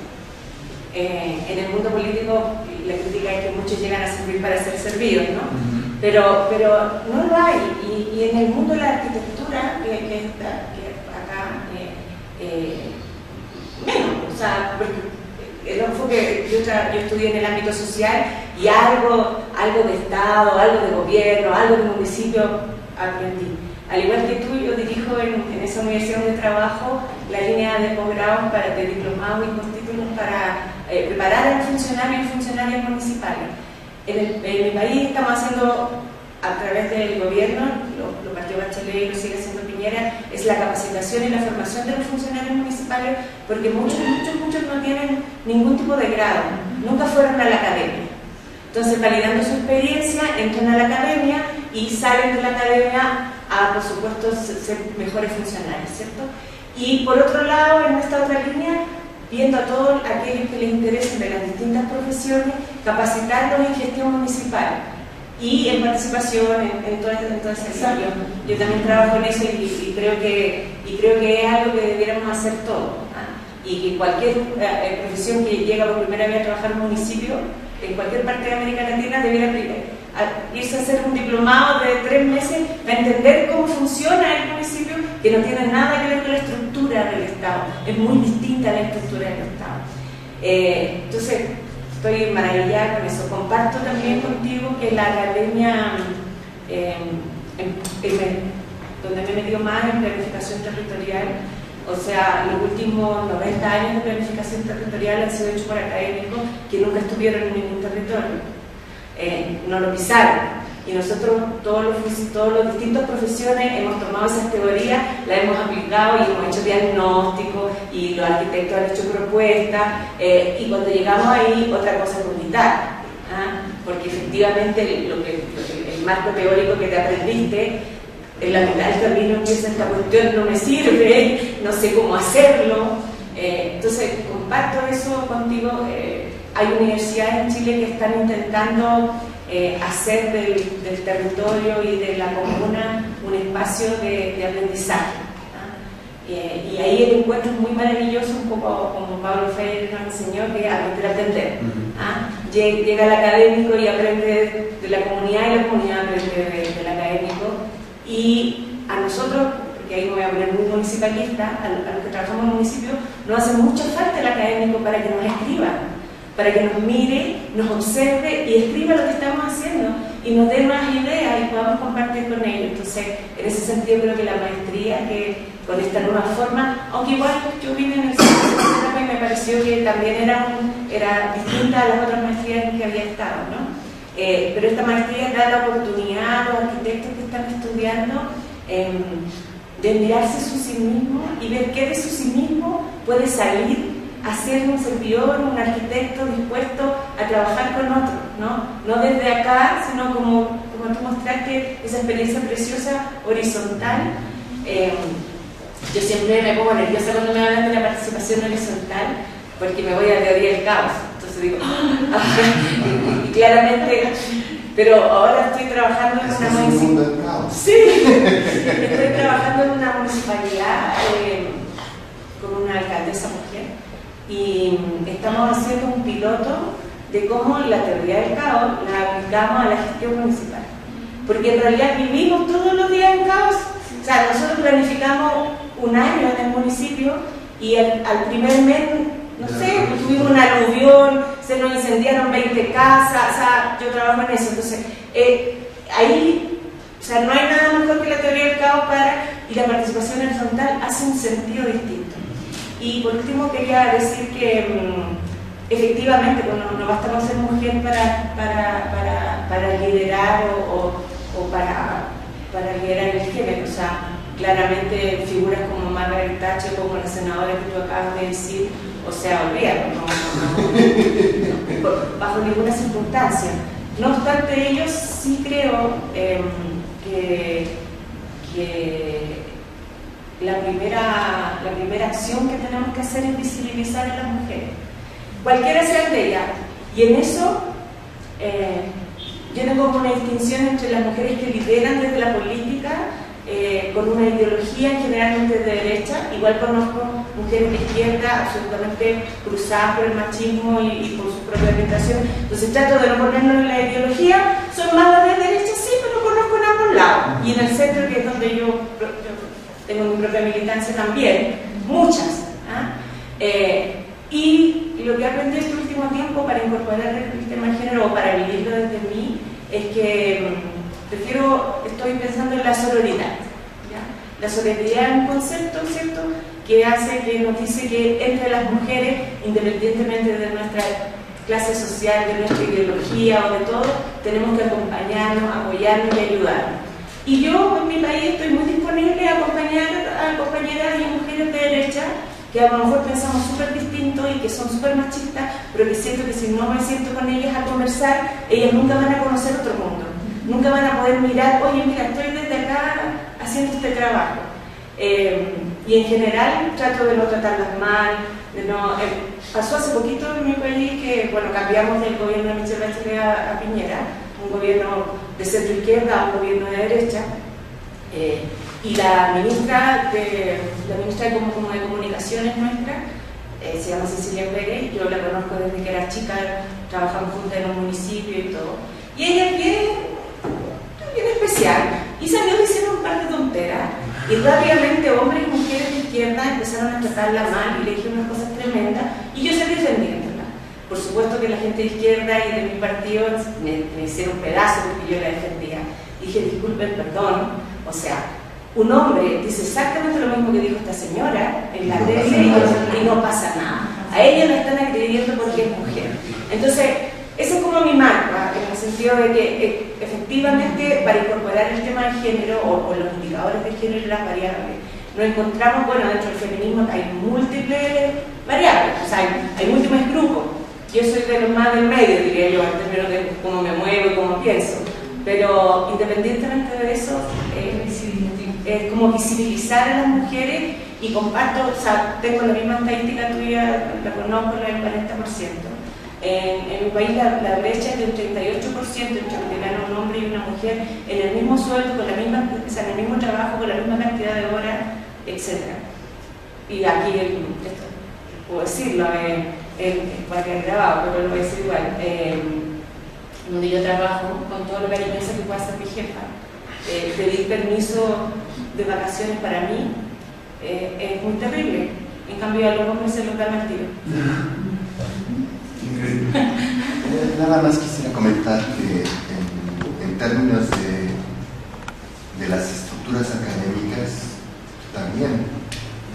En el mundo político la crítica es que muchos llegan a servir para ser servidos, ¿no? Pero no lo hay. Y en el mundo de la arquitectura, que acá, menos, o sea, porque el enfoque, yo estudié en el ámbito social y algo de Estado, algo de gobierno, algo de municipio aprendí. Al igual que tú, yo dirijo en esa universidad donde trabajo la línea de posgrados de diplomados y postítulos para preparar a funcionarios y funcionarias municipales. En mi país estamos haciendo, a través del gobierno, lo partió Bachelet y lo sigue haciendo Piñera, es la capacitación y la formación de los funcionarios municipales, porque muchos no tienen ningún tipo de grado, nunca fueron a la academia. Entonces, validando su experiencia, entran a la academia y salen de la academia a, por supuesto, ser mejores funcionarios, ¿cierto? Y por otro lado, en esta otra línea, viendo a todos aquellos que les interesen de las distintas profesiones, capacitarlos en gestión municipal y en participación en todo ese ciclo. Yo también trabajo en eso y creo que es algo que debiéramos hacer todos, ¿ah? Y que cualquier profesión que llega por primera vez a trabajar en un municipio, en cualquier parte de América Latina, debiera irse a hacer un diplomado de 3 meses para entender cómo funciona el municipio, que no tiene nada que ver con la estructura del Estado, es muy distinta a la estructura del Estado. Entonces, estoy maravillada con eso. Comparto también contigo que la academia, donde me he metido más en planificación territorial, o sea, los últimos 90 años de planificación territorial han sido hechos por académicos que nunca estuvieron en ningún territorio, no lo pisaron. Y nosotros, todos los distintas profesiones, hemos tomado esas teorías, las hemos aplicado y hemos hecho diagnósticos y los arquitectos han hecho propuestas, y cuando llegamos ahí, otra cosa es vomitar, porque efectivamente el marco teórico que te aprendiste, en la mitad del camino empieza esta cuestión, no me sirve, no sé cómo hacerlo. Entonces, comparto eso contigo. Hay universidades en Chile que están intentando hacer del territorio y de la comuna un espacio de aprendizaje. Y ahí el encuentro es muy maravilloso, un poco como Pablo Freire nos enseñó, que aprender a aprender. Llega el académico y aprende de la comunidad, y la comunidad aprende del académico. Y a nosotros, porque ahí me voy a poner muy municipalista, a los que trabajamos en el municipio, nos hace mucha falta el académico para que nos escriba, para que nos mire, nos observe y escriba lo que estamos haciendo y nos dé más ideas y podamos compartir con ellos. Entonces, en ese sentido creo que la maestría, que con esta nueva forma, aunque igual yo vine en el centro y me pareció que también era distinta a las otras maestrías en que había estado, ¿no? Pero esta maestría da la oportunidad a los arquitectos que están estudiando de mirarse su sí mismo y ver qué de su sí mismo puede salir a ser un servidor, un arquitecto dispuesto a trabajar con otros, no desde acá, sino como tú mostraste esa experiencia preciosa, horizontal. Yo siempre me pongo nerviosa cuando me hablan de la participación horizontal, porque me voy a la teoría del caos. Entonces digo, y claramente, pero ahora estoy trabajando en una municipalidad. Sí, estoy trabajando en una municipalidad con una alcaldesa mujer, y estamos haciendo un piloto de cómo la teoría del caos la aplicamos a la gestión municipal. Porque en realidad vivimos todos los días en caos. O sea, nosotros planificamos un año en el municipio y al primer mes, no sé, tuvimos un aluvión, se nos incendiaron 20 casas, o sea, yo trabajo en eso. Entonces, ahí, o sea, no hay nada mejor que la teoría del caos y la participación horizontal hace un sentido distinto. Y por último quería decir que efectivamente, bueno, no basta con ser mujer para liderar o para liderar el género. O sea, claramente figuras como Margaret Thatcher, como la senadora que tú acabas de decir, o sea, olvídalo, no, bajo ninguna circunstancia. No obstante, ellos sí creo que la primera acción que tenemos que hacer es visibilizar a las mujeres, cualquiera sea de ellas. Y en eso yo tengo una distinción entre las mujeres que lideran desde la política, con una ideología generalmente de derecha. Igual conozco mujeres de izquierda absolutamente cruzadas por el machismo y por su propia orientación. Entonces trato de no ponernos en la ideología. Son más de derecha, sí, pero conozco en ambos lados. Y en el centro, que es donde yo tengo mi propia militancia también, muchas. Y lo que aprendí este último tiempo para incorporar el tema de género o para vivirlo desde mí es que estoy pensando en la sororidad. ¿Ya? La sororidad es un concepto, ¿cierto?, que nos dice que entre las mujeres, independientemente de nuestra clase social, de nuestra ideología o de todo, tenemos que acompañarnos, apoyarnos y ayudarnos. Y yo en mi país estoy muy disponible a acompañar a compañeras y mujeres de derecha que a lo mejor pensamos súper distinto y que son súper machistas, pero que siento que si no me siento con ellas a conversar, ellas nunca van a conocer otro mundo, nunca van a poder mirar, oye, mira, estoy desde acá haciendo este trabajo. Y en general trato de no tratarlas mal, pasó hace poquito en mi país que, bueno, cambiamos del gobierno de Michelle Bachelet a Piñera, un gobierno de centro izquierda a un gobierno de derecha, y la ministra de Comunicaciones nuestra se llama Cecilia Pérez. Yo la conozco desde que era chica, trabajamos juntas en un municipio y todo, y ella es bien especial, y salió diciendo un par de tonteras, y rápidamente hombres y mujeres de izquierda empezaron a tratarla mal y le dijeron unas cosas tremendas, y yo salí defendiéndola. Por supuesto que la gente de izquierda y de mi partido me hicieron pedazos porque yo la defendía. Dije, disculpen, perdón, o sea, un hombre dice exactamente lo mismo que dijo esta señora en la tele y no pasa nada. A ella la están agrediendo porque es mujer. Entonces, esa es como mi marca, en el sentido de que efectivamente para incorporar el tema del género o los indicadores de género y las variables, nos encontramos, bueno, dentro del feminismo hay múltiples variables, o sea, hay múltiples grupos. Yo soy de los más del medio, diría yo, en términos de cómo me muevo y cómo pienso. Pero independientemente de eso, es como visibilizar a las mujeres y comparto, o sea, tengo la misma estadística tuya, la conozco, la del 40%. En mi país la brecha es del 38% entre lo que gana un hombre y una mujer en el mismo sueldo, con la misma, o sea, en el mismo trabajo, con la misma cantidad de horas, etc. Y aquí, esto, puedo decirlo, para que grabado, pero lo voy a decir igual. Donde yo trabajo, con todo lo cariñoso que puede hacer mi jefa, pedir permiso de vacaciones para mí es muy terrible. En cambio, a los hombres se los dan al tiro. Nada más quisiera comentar que en términos de las estructuras académicas, también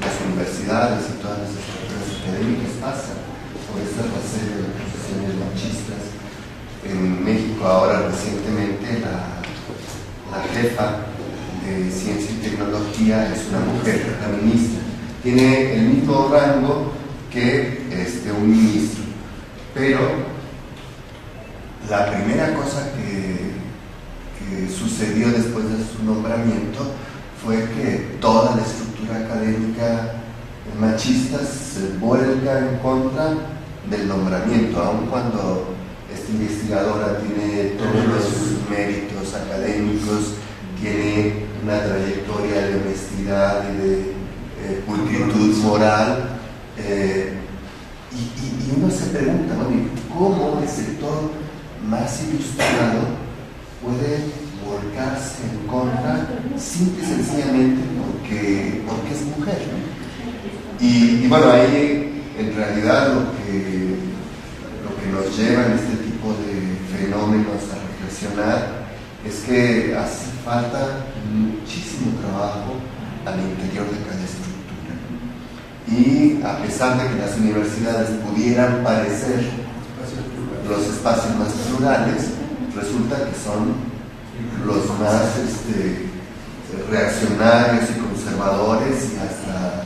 las universidades y todas las estructuras académicas pasan por esta serie de posiciones machistas. En México ahora recientemente la jefa de Ciencia y Tecnología es una mujer, la ministra. Tiene el mismo rango que un ministro. Pero la primera cosa que sucedió después de su nombramiento fue que toda la estructura académica machista se vuelca en contra del nombramiento, aun cuando esta investigadora tiene todos los méritos académicos, tiene una trayectoria de honestidad y de pulcritud moral. Y uno se pregunta, bueno, ¿cómo el sector más ilustrado puede volcarse en contra simple y sencillamente porque es mujer? Y bueno, ahí en realidad lo que nos lleva en este tipo de fenómenos a reflexionar es que hace falta muchísimo trabajo al interior de cada estructura. Y a pesar de que las universidades pudieran parecer los espacios más plurales, resulta que son los más reaccionarios y conservadores y hasta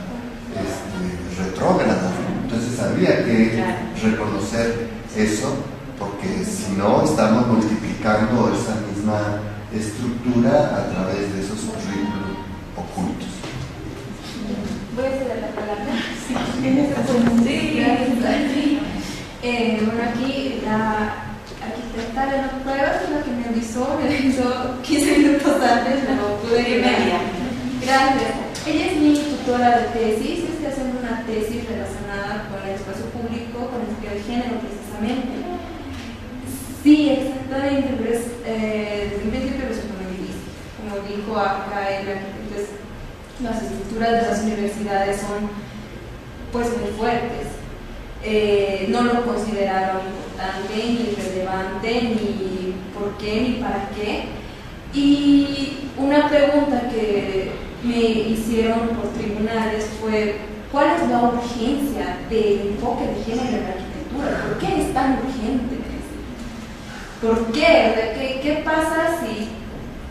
retrógrados. Entonces habría que reconocer eso, porque si no estamos multiplicando esa misma estructura a través de esos currículos ocultos. Voy a ceder la palabra. Sí. Bueno, aquí la arquitecta de las pruebas, la que me avisó 15 minutos antes, no pude llegar. Gracias. Ella es mi tutora de tesis, estoy haciendo una tesis relacionada con el espacio público, con el estudio de género precisamente. Sí, exactamente, pero desde el principio resultó muy difícil. Como dijo acá el arquitecto, las estructuras de las universidades son pues muy fuertes. No lo consideraron importante, ni relevante, ni por qué, ni para qué. Y una pregunta que me hicieron por tribunales fue: ¿cuál es la urgencia del enfoque de género en la arquitectura? ¿Por qué es tan urgente? ¿Por qué? ¿Qué pasa si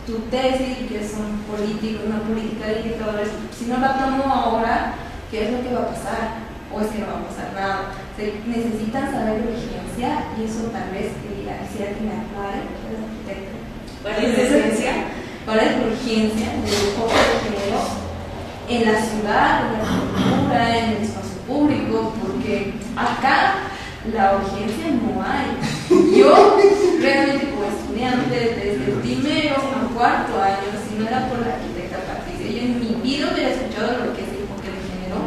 tu tesis, que son políticos, una política de indicadores, si no la tomo ahora, qué es lo que va a pasar? ¿O es que no va a pasar nada? Necesitan saber la urgencia, y eso tal vez quisiera que me aclare. ¿Cuál es la urgencia? ¿Cuál es la urgencia del enfoque de género en la ciudad, en la arquitectura, en el espacio público? Porque acá la urgencia no hay. Yo realmente como estudiante desde el primero a cuarto año, si no era por la arquitecta Patricia, yo en mi vida hubiera escuchado lo que es el enfoque de género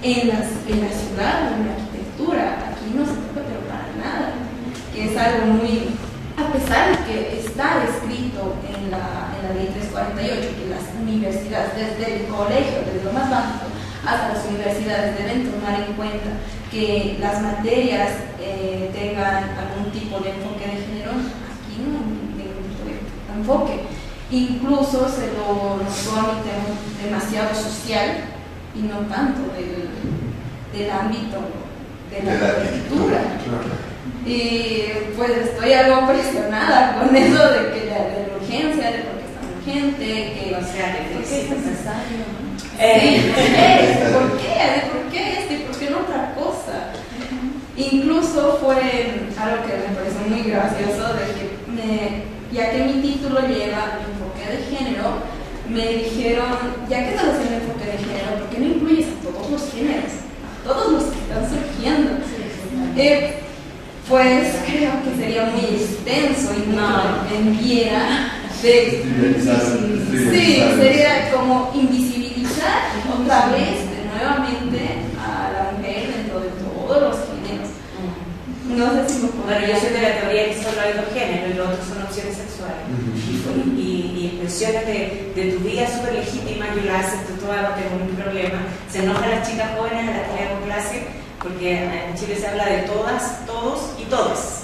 en la ciudad o en la arquitectura. Aquí no se toca pero para nada, que es algo muy, a pesar de que está escrito en la ley 348, que las universidades, desde el colegio, desde lo más básico hasta las universidades, deben tomar en cuenta que las materias de tenga algún tipo de enfoque de género, aquí no hay ningún tipo de enfoque. Incluso se lo notó a mi tema demasiado social y no tanto del ámbito de la arquitectura. Y pues estoy algo presionada con eso de que de la urgencia, de por qué es tan urgente, que O sea, que ¿por qué es necesario? ¿Por qué esto y por qué no otra cosa? Incluso fue algo que me pareció muy gracioso, de que ya que mi título lleva enfoque de género, me dijeron, ya que estás haciendo enfoque de género, ¿por qué no incluyes a todos los géneros? A todos los que están surgiendo. Pues creo que sería muy extenso y no enviera de... Sí, sería como invisibilizar otra vez nuevamente a la mujer dentro de todos los géneros. No sé si me puedo... Bueno, yo soy de la teoría que solo hay dos géneros y los otros son opciones sexuales. Y expresiones de tu vida súper legítimas, yo las acepto todas, no tengo ningún problema. Se enojan las chicas jóvenes a las que le hago clase porque en Chile se habla de todas, todos y todas.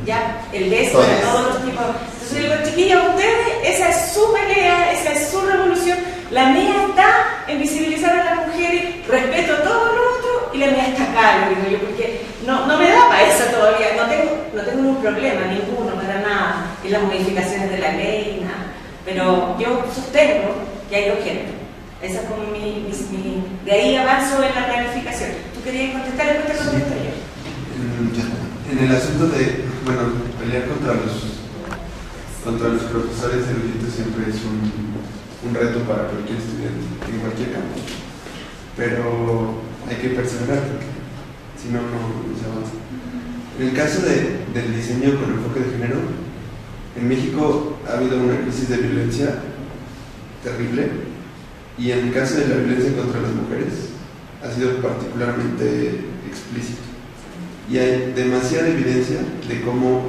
Ya, el beso de todos los tipos. Entonces yo digo, chiquillos, ustedes, esa es su pelea, esa es su revolución. La mía está en visibilizar a las mujeres, respeto todo lo otro, y la mía está acá, lo digo yo, porque no me da para eso todavía. No tengo ningún problema, ninguno, para nada, en las modificaciones de la ley, nada. Pero yo sostengo que hay dos géneros. Esa es como mi... De ahí avanzo en la planificación. ¿Tú querías contestar? Después te contesto yo. En el asunto de, bueno, pelear contra los profesores eruditos siempre es un reto para cualquier estudiante, en cualquier campo. Pero hay que perseverar, porque si no, no se avanza. En el caso del diseño con enfoque de género, en México ha habido una crisis de violencia terrible, y en el caso de la violencia contra las mujeres ha sido particularmente explícito. Y hay demasiada evidencia de cómo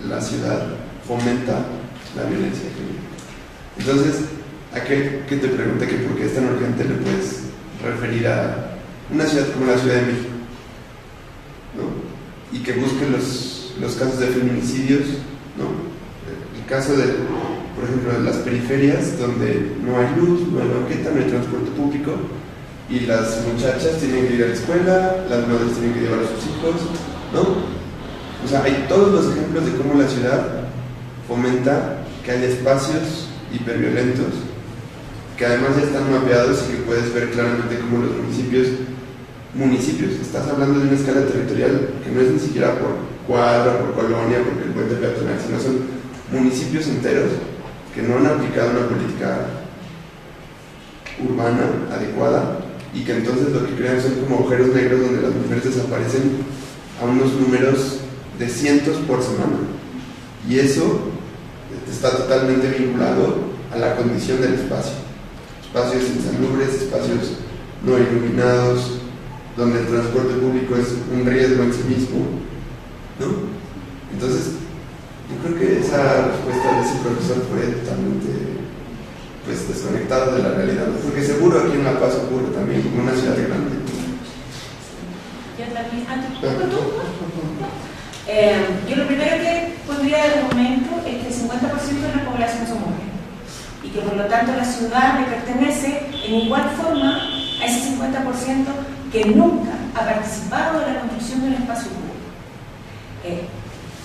la ciudad fomenta la violencia de género. Entonces, aquel que te pregunte que por qué es tan urgente, le puedes referir a una ciudad como la Ciudad de México, ¿no? Y que busque los casos de feminicidios, ¿no? El caso de, por ejemplo, de las periferias, donde no hay luz, no hay banqueta, no hay transporte público, y las muchachas tienen que ir a la escuela, las madres tienen que llevar a sus hijos, ¿no? O sea, hay todos los ejemplos de cómo la ciudad fomenta que haya espacios hiperviolentos, que además ya están mapeados y que puedes ver claramente cómo los municipios, estás hablando de una escala territorial que no es ni siquiera por cuadra, por colonia, porque el puente peatonal, sino son municipios enteros que no han aplicado una política urbana adecuada, y que entonces lo que crean son como agujeros negros donde las mujeres desaparecen a unos números de cientos por semana, y eso está totalmente vinculado a la condición del espacio. Espacios insalubres, espacios no iluminados, donde el transporte público es un riesgo en sí mismo, ¿no? Entonces, yo creo que esa respuesta de ese profesor fue totalmente desconectada de la realidad, ¿no? Porque seguro aquí en La Paz ocurre también, como una ciudad grande. Yo también, yo lo primero que pondría de argumento es que el 50% de la población son mujeres, y que por lo tanto la ciudad le pertenece en igual forma a ese 50% que nunca ha participado de la construcción de un espacio público.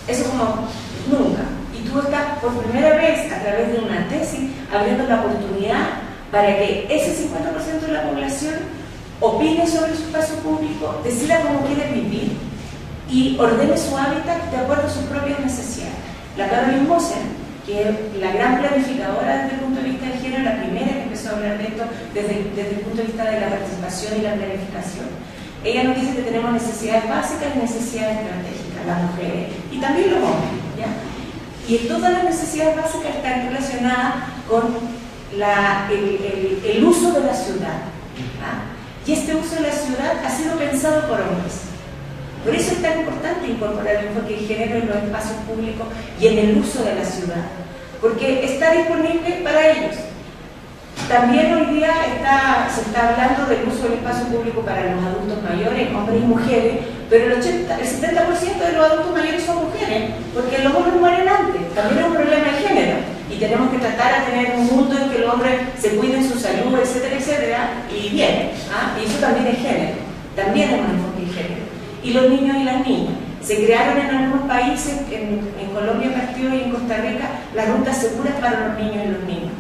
Eso como nunca. Y tú estás por primera vez, a través de una tesis, abriendo la oportunidad para que ese 50% de la población opine sobre su espacio público, decida cómo quiere vivir y ordene su hábitat de acuerdo a sus propias necesidades. La Caroline Moser, que es la gran planificadora desde el punto de vista de género, la primera que empezó a hablar de esto desde el punto de vista de la participación y la planificación, ella nos dice que tenemos necesidades básicas y necesidades estratégicas, las mujeres y también los hombres, ¿ya? Y todas las necesidades básicas están relacionadas con el uso de la ciudad, ¿ah? Y este uso de la ciudad ha sido pensado por hombres. Por eso es tan importante incorporar el enfoque de género en los espacios públicos y en el uso de la ciudad, porque está disponible para ellos. También hoy día se está hablando del uso del espacio público para los adultos mayores, hombres y mujeres, pero el 70% de los adultos mayores son mujeres, porque los hombres mueren antes. También es un problema de género y tenemos que tratar de tener un mundo en que los hombres se cuiden su salud, etcétera, etcétera, y bien. Y eso también es género, también es un enfoque de género. Y los niños y las niñas. Se crearon en algunos países, en Colombia partió y en Costa Rica, las rutas seguras para los niños y los niños.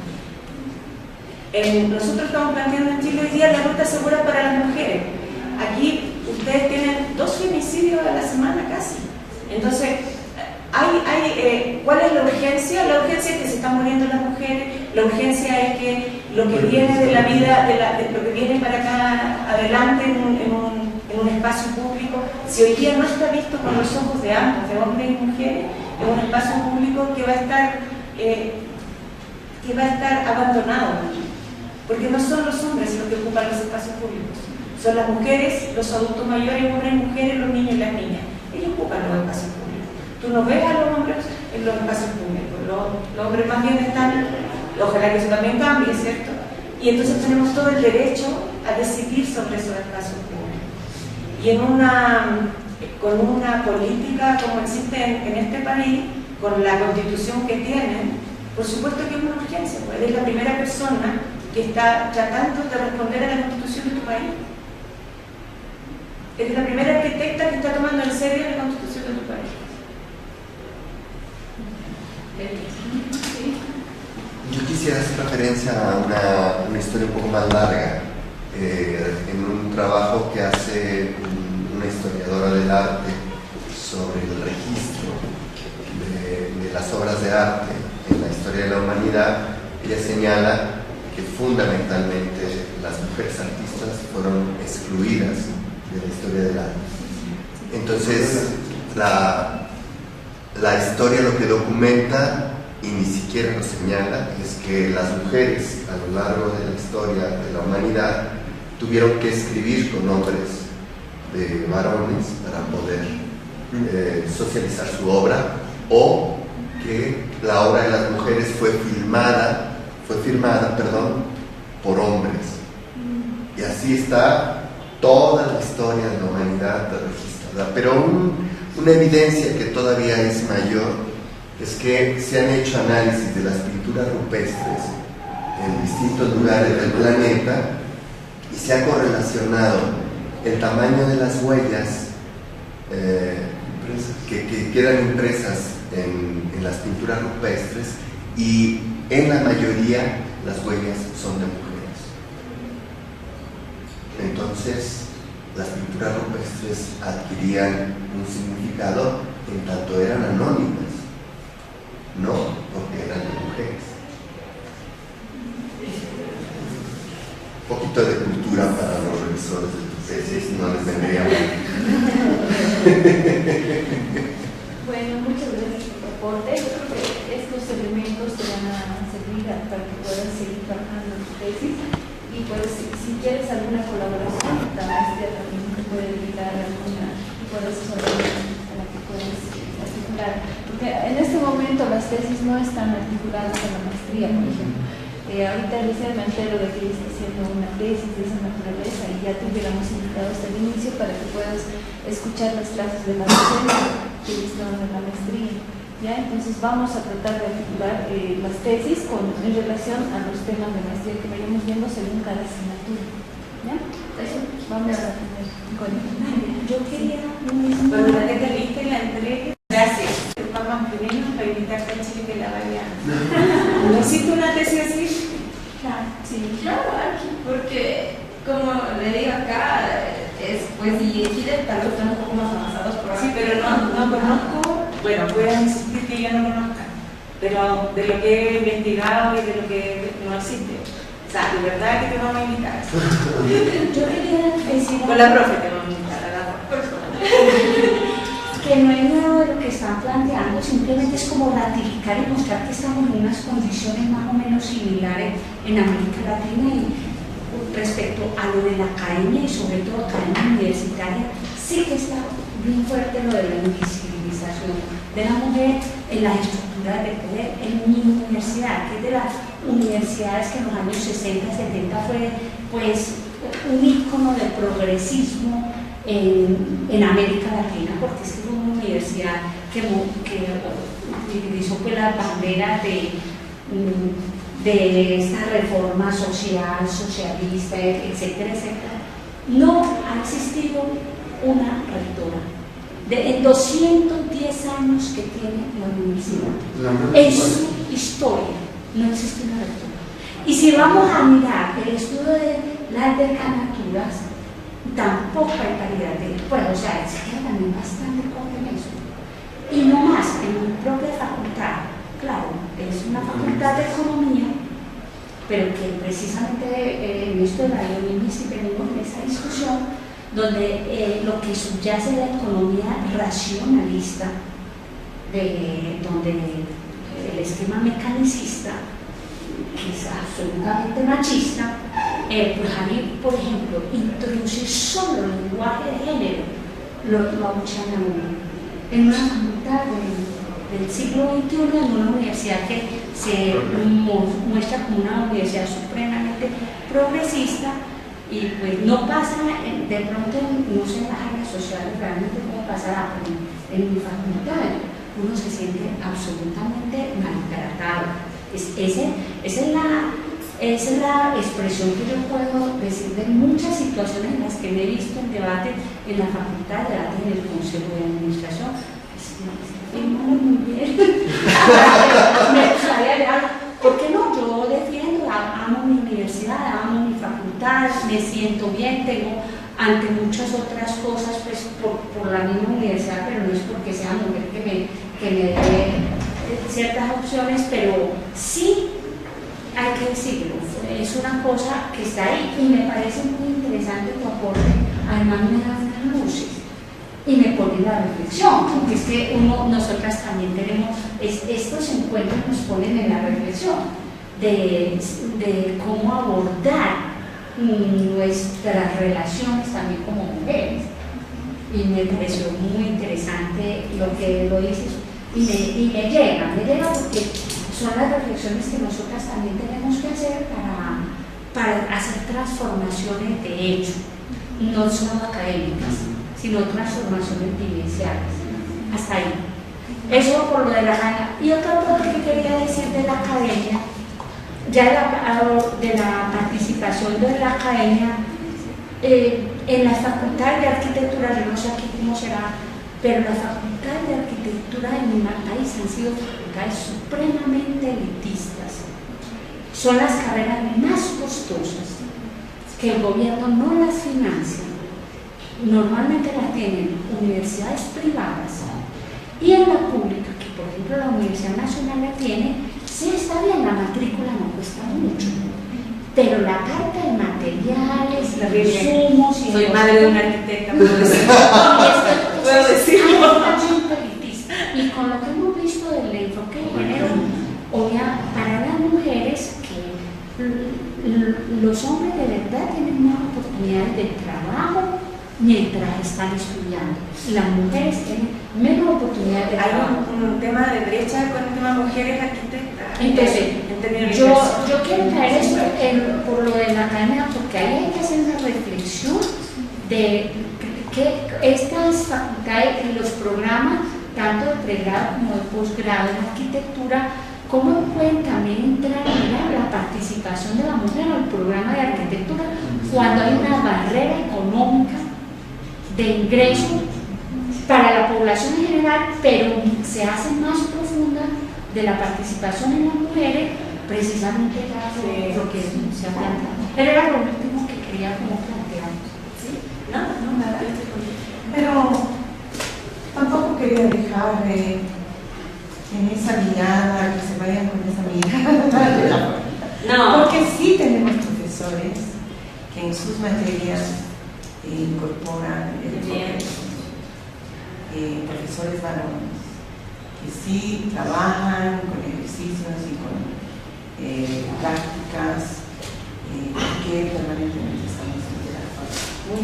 Nosotros estamos planteando en Chile hoy día las rutas seguras para las mujeres. Aquí ustedes tienen 2 femicidios a la semana casi. Entonces, ¿cuál es la urgencia? La urgencia es que se están muriendo las mujeres, la urgencia es que lo que viene de la vida, de lo que viene para acá adelante en un espacio público, si hoy día no está visto con los ojos de ambos, de hombres y mujeres, es un espacio público que va a estar abandonado. Porque no son los hombres los que ocupan los espacios públicos, son las mujeres, los adultos mayores, hombres y mujeres, los niños y las niñas. Ellos ocupan los espacios públicos. Tú no ves a los hombres en los espacios públicos, los hombres más bien están, ojalá que eso también cambie, ¿cierto? Y entonces tenemos todo el derecho a decidir sobre esos espacios públicos. Y con una política como existe en este país, con la constitución que tienen, por supuesto que es una urgencia, pues eres la primera persona que está tratando de responder a la constitución de tu país. Eres la primera arquitecta que está tomando en serio la constitución de tu país. Yo quisiera hacer referencia a una historia un poco más larga, en un trabajo que hace una historiadora del arte sobre el registro de las obras de arte en la historia de la humanidad. Ella señala que fundamentalmente las mujeres artistas fueron excluidas de la historia del arte. Entonces, la historia lo que documenta, y ni siquiera lo señala, es que las mujeres a lo largo de la historia de la humanidad tuvieron que escribir con nombres de varones para poder socializar su obra, o que la obra de las mujeres fue firmada por hombres. Y así está toda la historia de la humanidad registrada. Pero una evidencia que todavía es mayor es que se han hecho análisis de las pinturas rupestres en distintos lugares del planeta y se ha correlacionado el tamaño de las huellas que quedan impresas en las pinturas rupestres, y en la mayoría las huellas son de mujeres. Entonces, las pinturas rupestres adquirían un significado en tanto eran anónimas, no porque eran de mujeres. Un poquito de cultura para los revisores de tu tesis, no les vendría mal. Bueno, muchas gracias por tu aporte. Yo creo que estos elementos te van a servir para que puedas seguir trabajando en tu tesis, y pues si quieres alguna colaboración, la maestría también te puede brindar alguna, y puedes saber a la que puedes articular. Porque en este momento las tesis no están articuladas con la maestría, por ejemplo. Ahorita recién me entero de que está haciendo una tesis de esa naturaleza, y ya te hubiéramos invitado hasta el inicio para que puedas escuchar las clases de la docencia que están en la maestría. ¿Ya? Entonces vamos a tratar de articular las tesis en relación a los temas de maestría que vayamos viendo según cada asignatura. ¿Ya? Eso vamos a tener con Yo quería Cuando la tenga lista y la entregue, gracias. Vamos primero para invitarte a Chile que la vaya. ¿No hiciste una tesis así? Claro. Sí, claro, porque como le digo acá, pues y en Chile tal vez están un poco más avanzados, Sí, pero no conozco, bueno, pueden insistir que yo no conozca, pero de lo que he investigado y de lo que no existe. O sea, de verdad que te vamos a invitar. Yo quería decir Con la profe te vamos a invitar, a la persona. que no hay nada de lo que están planteando, simplemente es como ratificar y mostrar que estamos en unas condiciones más o menos similares en América Latina, y respecto a lo de la academia y sobre todo academia universitaria, sí que está bien fuerte lo de la invisibilización de la mujer en las estructuras de poder. En mi universidad, que es de las universidades que en los años 60, 70 fue pues un ícono de progresismo en América Latina, porque es que fue una universidad que utilizó pues las banderas de esta reforma social, socialista, etcétera, etcétera. No ha existido una rectora. En 210 años que tiene la universidad, en su historia no existe una rectora. Y si vamos a mirar el estudio de las decanatura, tampoco hay paridad de, bueno, o sea, se queda también bastante corto en eso. Y no más, en mi propia facultad, claro, es una facultad de economía, pero que precisamente en esto de la economía venimos en esa discusión, donde lo que subyace es la economía racionalista, donde el esquema mecanicista, que es absolutamente machista, pues ahí, por ejemplo, introducir solo el lenguaje de género, lo abuchean a uno. En una facultad del siglo XXI, en una universidad que se muestra como una universidad supremamente progresista, y pues no pasa, de pronto, no sé en las áreas sociales realmente cómo pasará, pero en mi facultad uno se siente absolutamente maltratado. Esa es la expresión que yo puedo decir de muchas situaciones en las que me he visto en debate en la facultad, debate en el Consejo de Administración. Muy bien. Me gustaría, ¿por qué no? Yo defiendo, amo mi universidad, amo mi facultad, me siento bien, tengo ante muchas otras cosas pues por la misma universidad, pero no es porque sea mujer que me dé ciertas opciones, pero sí hay que decirlo, es una cosa que está ahí y me parece muy interesante tu aporte, además me da unas luces y me pone la reflexión, porque es que nosotras también tenemos, estos encuentros nos ponen en la reflexión de cómo abordar nuestras relaciones también como mujeres, y me pareció muy interesante lo que lo dices y me llega porque son las reflexiones que nosotras también tenemos que hacer para hacer transformaciones de hecho, no solo académicas, sino transformaciones vivenciales. Hasta ahí. Eso por lo de la academia. Y otra cosa que quería decir de la academia, ya de la participación de la academia en la Facultad de Arquitectura, yo no sé aquí cómo será, pero las facultades de arquitectura en mi país han sido facultades supremamente elitistas. Son las carreras más costosas, que el gobierno no las financia. Normalmente las tienen universidades privadas y en la pública, que por ejemplo la Universidad Nacional la tiene, sí está bien, la matrícula no cuesta mucho, pero la carta de materiales, los insumos y soy madre de una arquitecta, puedo decirlo. Puedo decirlo. Y con lo que hemos visto del enfoque de género, para las mujeres que los hombres de verdad tienen más oportunidades de trabajo mientras están estudiando. Las mujeres tienen menos oportunidades de trabajo. Hay un tema de brecha con el tema mujeres arquitectas. Entonces, yo quiero traer esto por lo de la academia, porque ahí hay que hacer una reflexión de que estas facultades y los programas, tanto de pregrado como de posgrado en arquitectura, cómo pueden también entrar en la participación de la mujer en el programa de arquitectura cuando hay una barrera económica de ingreso para la población en general, pero se hace más profunda de la participación en las mujeres, precisamente lo que se ha planteado. Pero era lo último que quería como plantear. ¿Sí? No, nada. Pero tampoco quería dejar en esa mirada, que se vayan con esa mirada. No. Porque sí tenemos profesores que en sus materias incorporan el enfoque, profesores varones que sí trabajan con ejercicios y con prácticas que permanentemente estamos interactuando.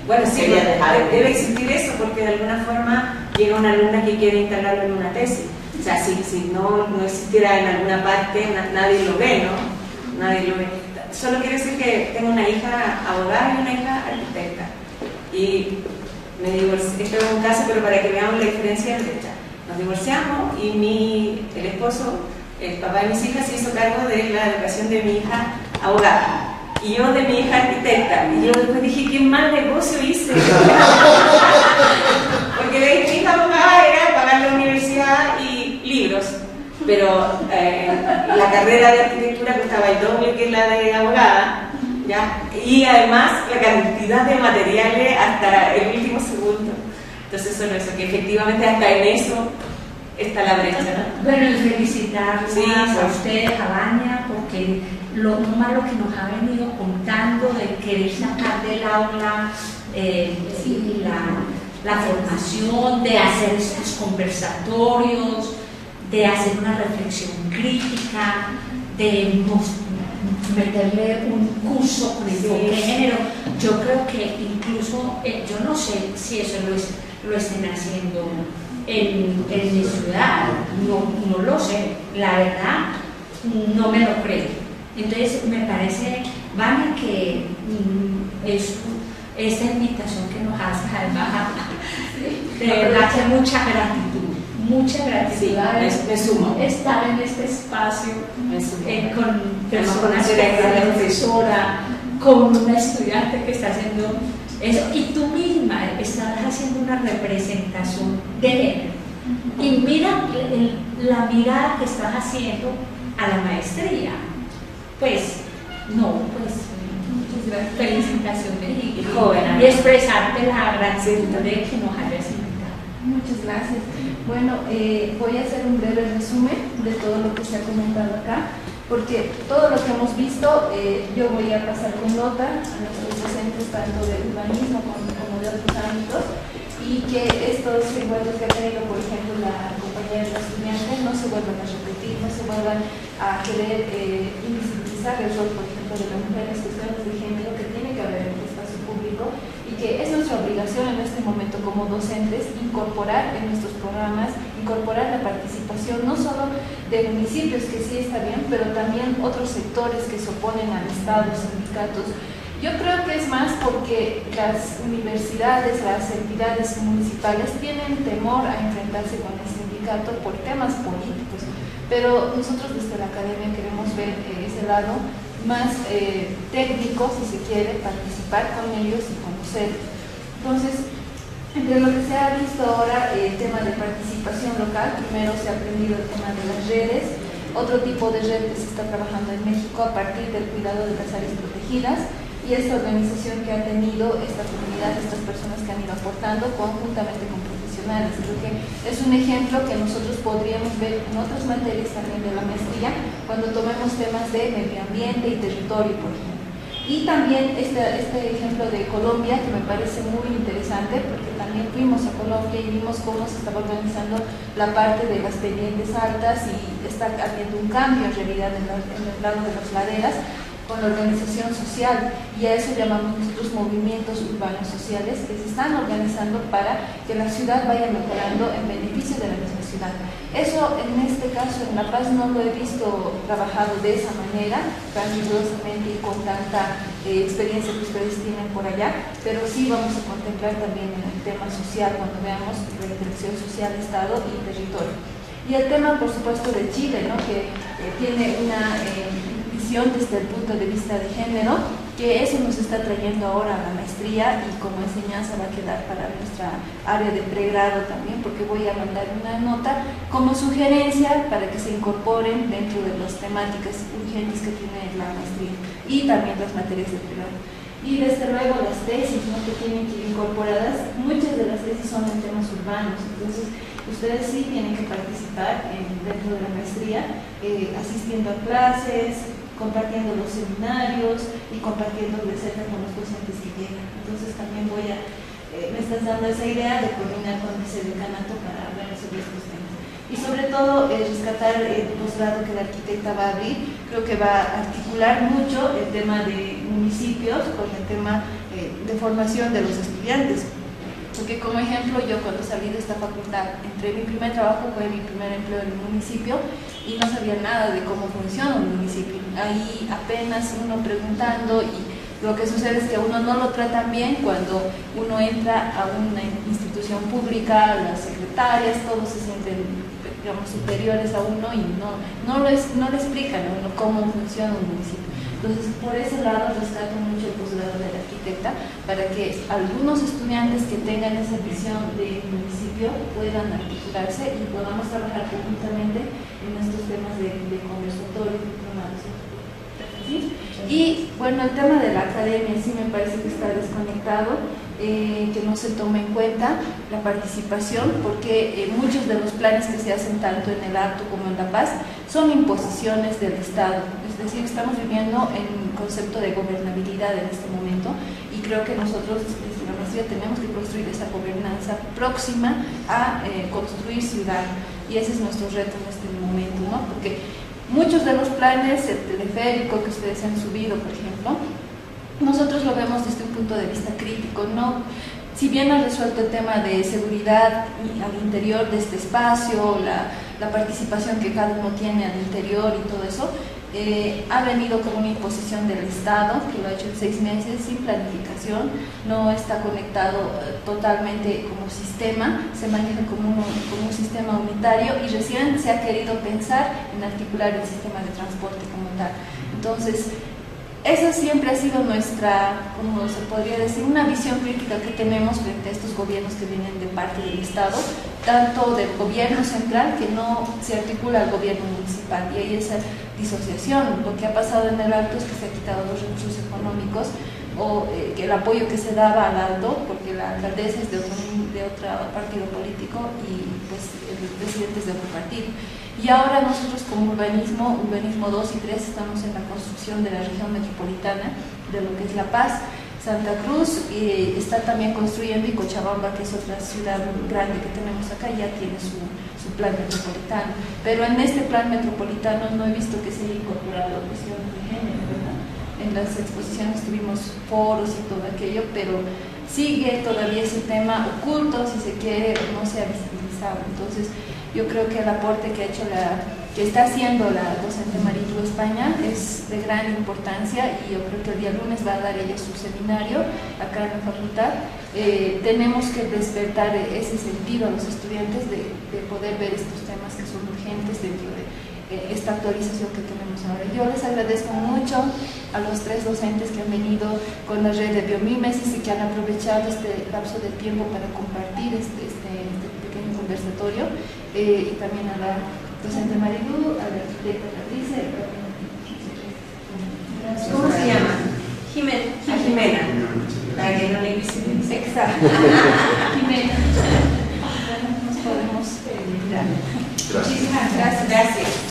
Bueno, sí, Quería dejar- debe existir eso, porque de alguna forma llega una alumna que quiere instalarlo en una tesis. O sea, si no existiera en alguna parte, nadie lo ve, ¿no? Nadie lo ve. Solo quiero decir que tengo una hija abogada y una hija arquitecta. Y me divorcié, este es un caso, pero para que veamos la diferencia de brecha. Nos divorciamos y el esposo, el papá de mis hijas, se hizo cargo de la educación de mi hija abogada. Y yo de mi hija arquitecta. Y yo después dije, qué mal negocio hice. Porque de mi hija abogada era pagar la universidad y libros. Pero la carrera de arquitectura costaba el doble que la de abogada, ¿ya? Y además la cantidad de materiales hasta el último segundo. Entonces solo eso, que efectivamente hasta en eso está la brecha, ¿no? Bueno, y felicitarlas Sí, a usted, a Vania, porque lo malo que nos ha venido contando de querer sacar del aula la formación, de hacer estos conversatorios, de hacer una reflexión crítica, de meterle un curso con enfoque de género. Yo creo que incluso, yo no sé si eso lo estén haciendo en mi ciudad, no lo sé, la verdad no me lo creo. Entonces me parece, Vania, que esta invitación que nos hace además, de verdad que mucha gratitud, Sí, me sumo. estar en este espacio Me sumo. con personas, conocer a con la una profesora, con una estudiante que está haciendo eso, y tú misma estás haciendo una representación de género. Y mira la mirada que estás haciendo a la maestría. Pues, felicitaciones y joven, y expresarte la gratitud de que nos hayas invitado. Muchas gracias. Bueno, voy a hacer un breve resumen de todo lo que se ha comentado acá, porque todo lo que hemos visto yo voy a pasar con nota a nuestros docentes tanto de urbanismo como de otros ámbitos, y que estos encuentros que ha tenido, por ejemplo, la compañía de los estudiantes, no se vuelvan a repetir, no se vuelvan a querer invisibilizar el rol, por ejemplo, de la mujer en las cuestiones de género que tiene que haber en el espacio público, y que es nuestra obligación en este momento como docentes incorporar en nuestros programas, incorporar la participación no solo de municipios, que sí está bien, pero también otros sectores que se oponen al Estado, sindicatos. Yo creo que es más porque las universidades, las entidades municipales tienen temor a enfrentarse con el sindicato por temas políticos, pero nosotros desde la academia queremos ver ese lado más técnico, si se quiere, participar con ellos y conocerlos. Entonces, entre lo que se ha visto ahora, el tema de participación local, primero se ha aprendido el tema de las redes, otro tipo de red que se está trabajando en México a partir del cuidado de las áreas protegidas, y esta organización que ha tenido esta comunidad, estas personas que han ido aportando conjuntamente con profesionales. Creo que es un ejemplo que nosotros podríamos ver en otras materias también de la maestría, cuando tomemos temas de medio ambiente y territorio, por ejemplo. Y también este ejemplo de Colombia, que me parece muy interesante, porque también fuimos a Colombia y vimos cómo se estaba organizando la parte de las pendientes altas, y está habiendo un cambio en realidad en el lado de las laderas, con la organización social, y a eso llamamos nosotros movimientos urbanos sociales que se están organizando para que la ciudad vaya mejorando en beneficio de la misma ciudad. Eso en este caso en La Paz no lo he visto trabajado de esa manera, tan rigurosamente y con tanta experiencia que ustedes tienen por allá, pero sí vamos a contemplar también en el tema social cuando veamos la interacción social, Estado y territorio. Y el tema, por supuesto, de Chile, ¿no? Que tiene una desde el punto de vista de género, que eso nos está trayendo ahora a la maestría, y como enseñanza va a quedar para nuestra área de pregrado también, porque voy a mandar una nota como sugerencia para que se incorporen dentro de las temáticas urgentes que tiene la maestría y también las materias de pregrado. Y desde luego las tesis, ¿no? Que tienen que ir incorporadas, muchas de las tesis son en temas urbanos, entonces ustedes sí tienen que participar dentro de la maestría, asistiendo a clases, compartiendo los seminarios y compartiendo de cerca con los docentes que llegan. Entonces también me estás dando esa idea de coordinar con ese decanato para hablar sobre estos temas. Y sobre todo rescatar el posgrado que la arquitecta va a abrir. Creo que va a articular mucho el tema de municipios con el tema de formación de los estudiantes. Porque como ejemplo, yo cuando salí de esta facultad, mi primer trabajo fue mi primer empleo en un municipio y no sabía nada de cómo funciona un municipio. Ahí apenas uno preguntando, y lo que sucede es que a uno no lo tratan bien cuando uno entra a una institución pública, las secretarias, todos se sienten, digamos, superiores a uno y no le explican a uno cómo funciona un municipio. Entonces, por ese lado rescato mucho el posgrado de la arquitecta para que algunos estudiantes que tengan esa visión de municipio puedan articularse y podamos trabajar conjuntamente en estos temas de conversatorio, diplomados. ¿Sí? Y bueno, el tema de la academia sí me parece que está desconectado, que no se tome en cuenta la participación, porque muchos de los planes que se hacen tanto en el Alto como en La Paz son imposiciones del Estado. Es decir, estamos viviendo en un concepto de gobernabilidad en este momento y creo que nosotros desde la maestría tenemos que construir esa gobernanza próxima a construir ciudad, y ese es nuestro reto en este momento, ¿no? Porque muchos de los planes, el teleférico que ustedes han subido, por ejemplo, nosotros lo vemos desde un punto de vista crítico, ¿no? Si bien ha resuelto el tema de seguridad al interior de este espacio, la participación que cada uno tiene al interior y todo eso, ha venido como una imposición del Estado, que lo ha hecho en 6 meses, sin planificación, no está conectado totalmente como sistema, se maneja como un sistema unitario y recién se ha querido pensar en articular el sistema de transporte como tal. Entonces, esa siempre ha sido nuestra, como se podría decir, una visión crítica que tenemos frente a estos gobiernos que vienen de parte del Estado, tanto del gobierno central que no se articula al gobierno municipal, y hay esa disociación. Lo que ha pasado en el Alto es que se ha quitado los recursos económicos o que el apoyo que se daba al Alto, porque la alcaldesa es de otro partido político y pues el presidente es de otro partido. Y ahora nosotros como urbanismo 2 y 3 estamos en la construcción de la región metropolitana de lo que es La Paz. Santa Cruz está también construyendo, y Cochabamba, que es otra ciudad grande que tenemos acá, ya tiene su plan metropolitano. Pero en este plan metropolitano no he visto que se haya incorporado la cuestión de género, ¿verdad? En las exposiciones tuvimos foros y todo aquello, pero sigue todavía ese tema oculto, si se quiere, no se ha visibilizado. Entonces, yo creo que el aporte que ha hecho que está haciendo la docente Marilu España es de gran importancia, y yo creo que el día lunes va a dar ella su seminario acá en la facultad. Tenemos que despertar ese sentido a los estudiantes de poder ver estos temas que son urgentes dentro de esta actualización que tenemos ahora. Yo les agradezco mucho a los 3 docentes que han venido con la red de biomímesis y que han aprovechado este lapso de tiempo para compartir este pequeño conversatorio, y también a la docente Marilu, a la arquitecta Patricia. ¿Cómo se llama? Jimena. A Jimena, la que no le visibiliza. Exacto. Jimena. Bueno, nos podemos retirar. Gracias. Muchísimas gracias. Gracias.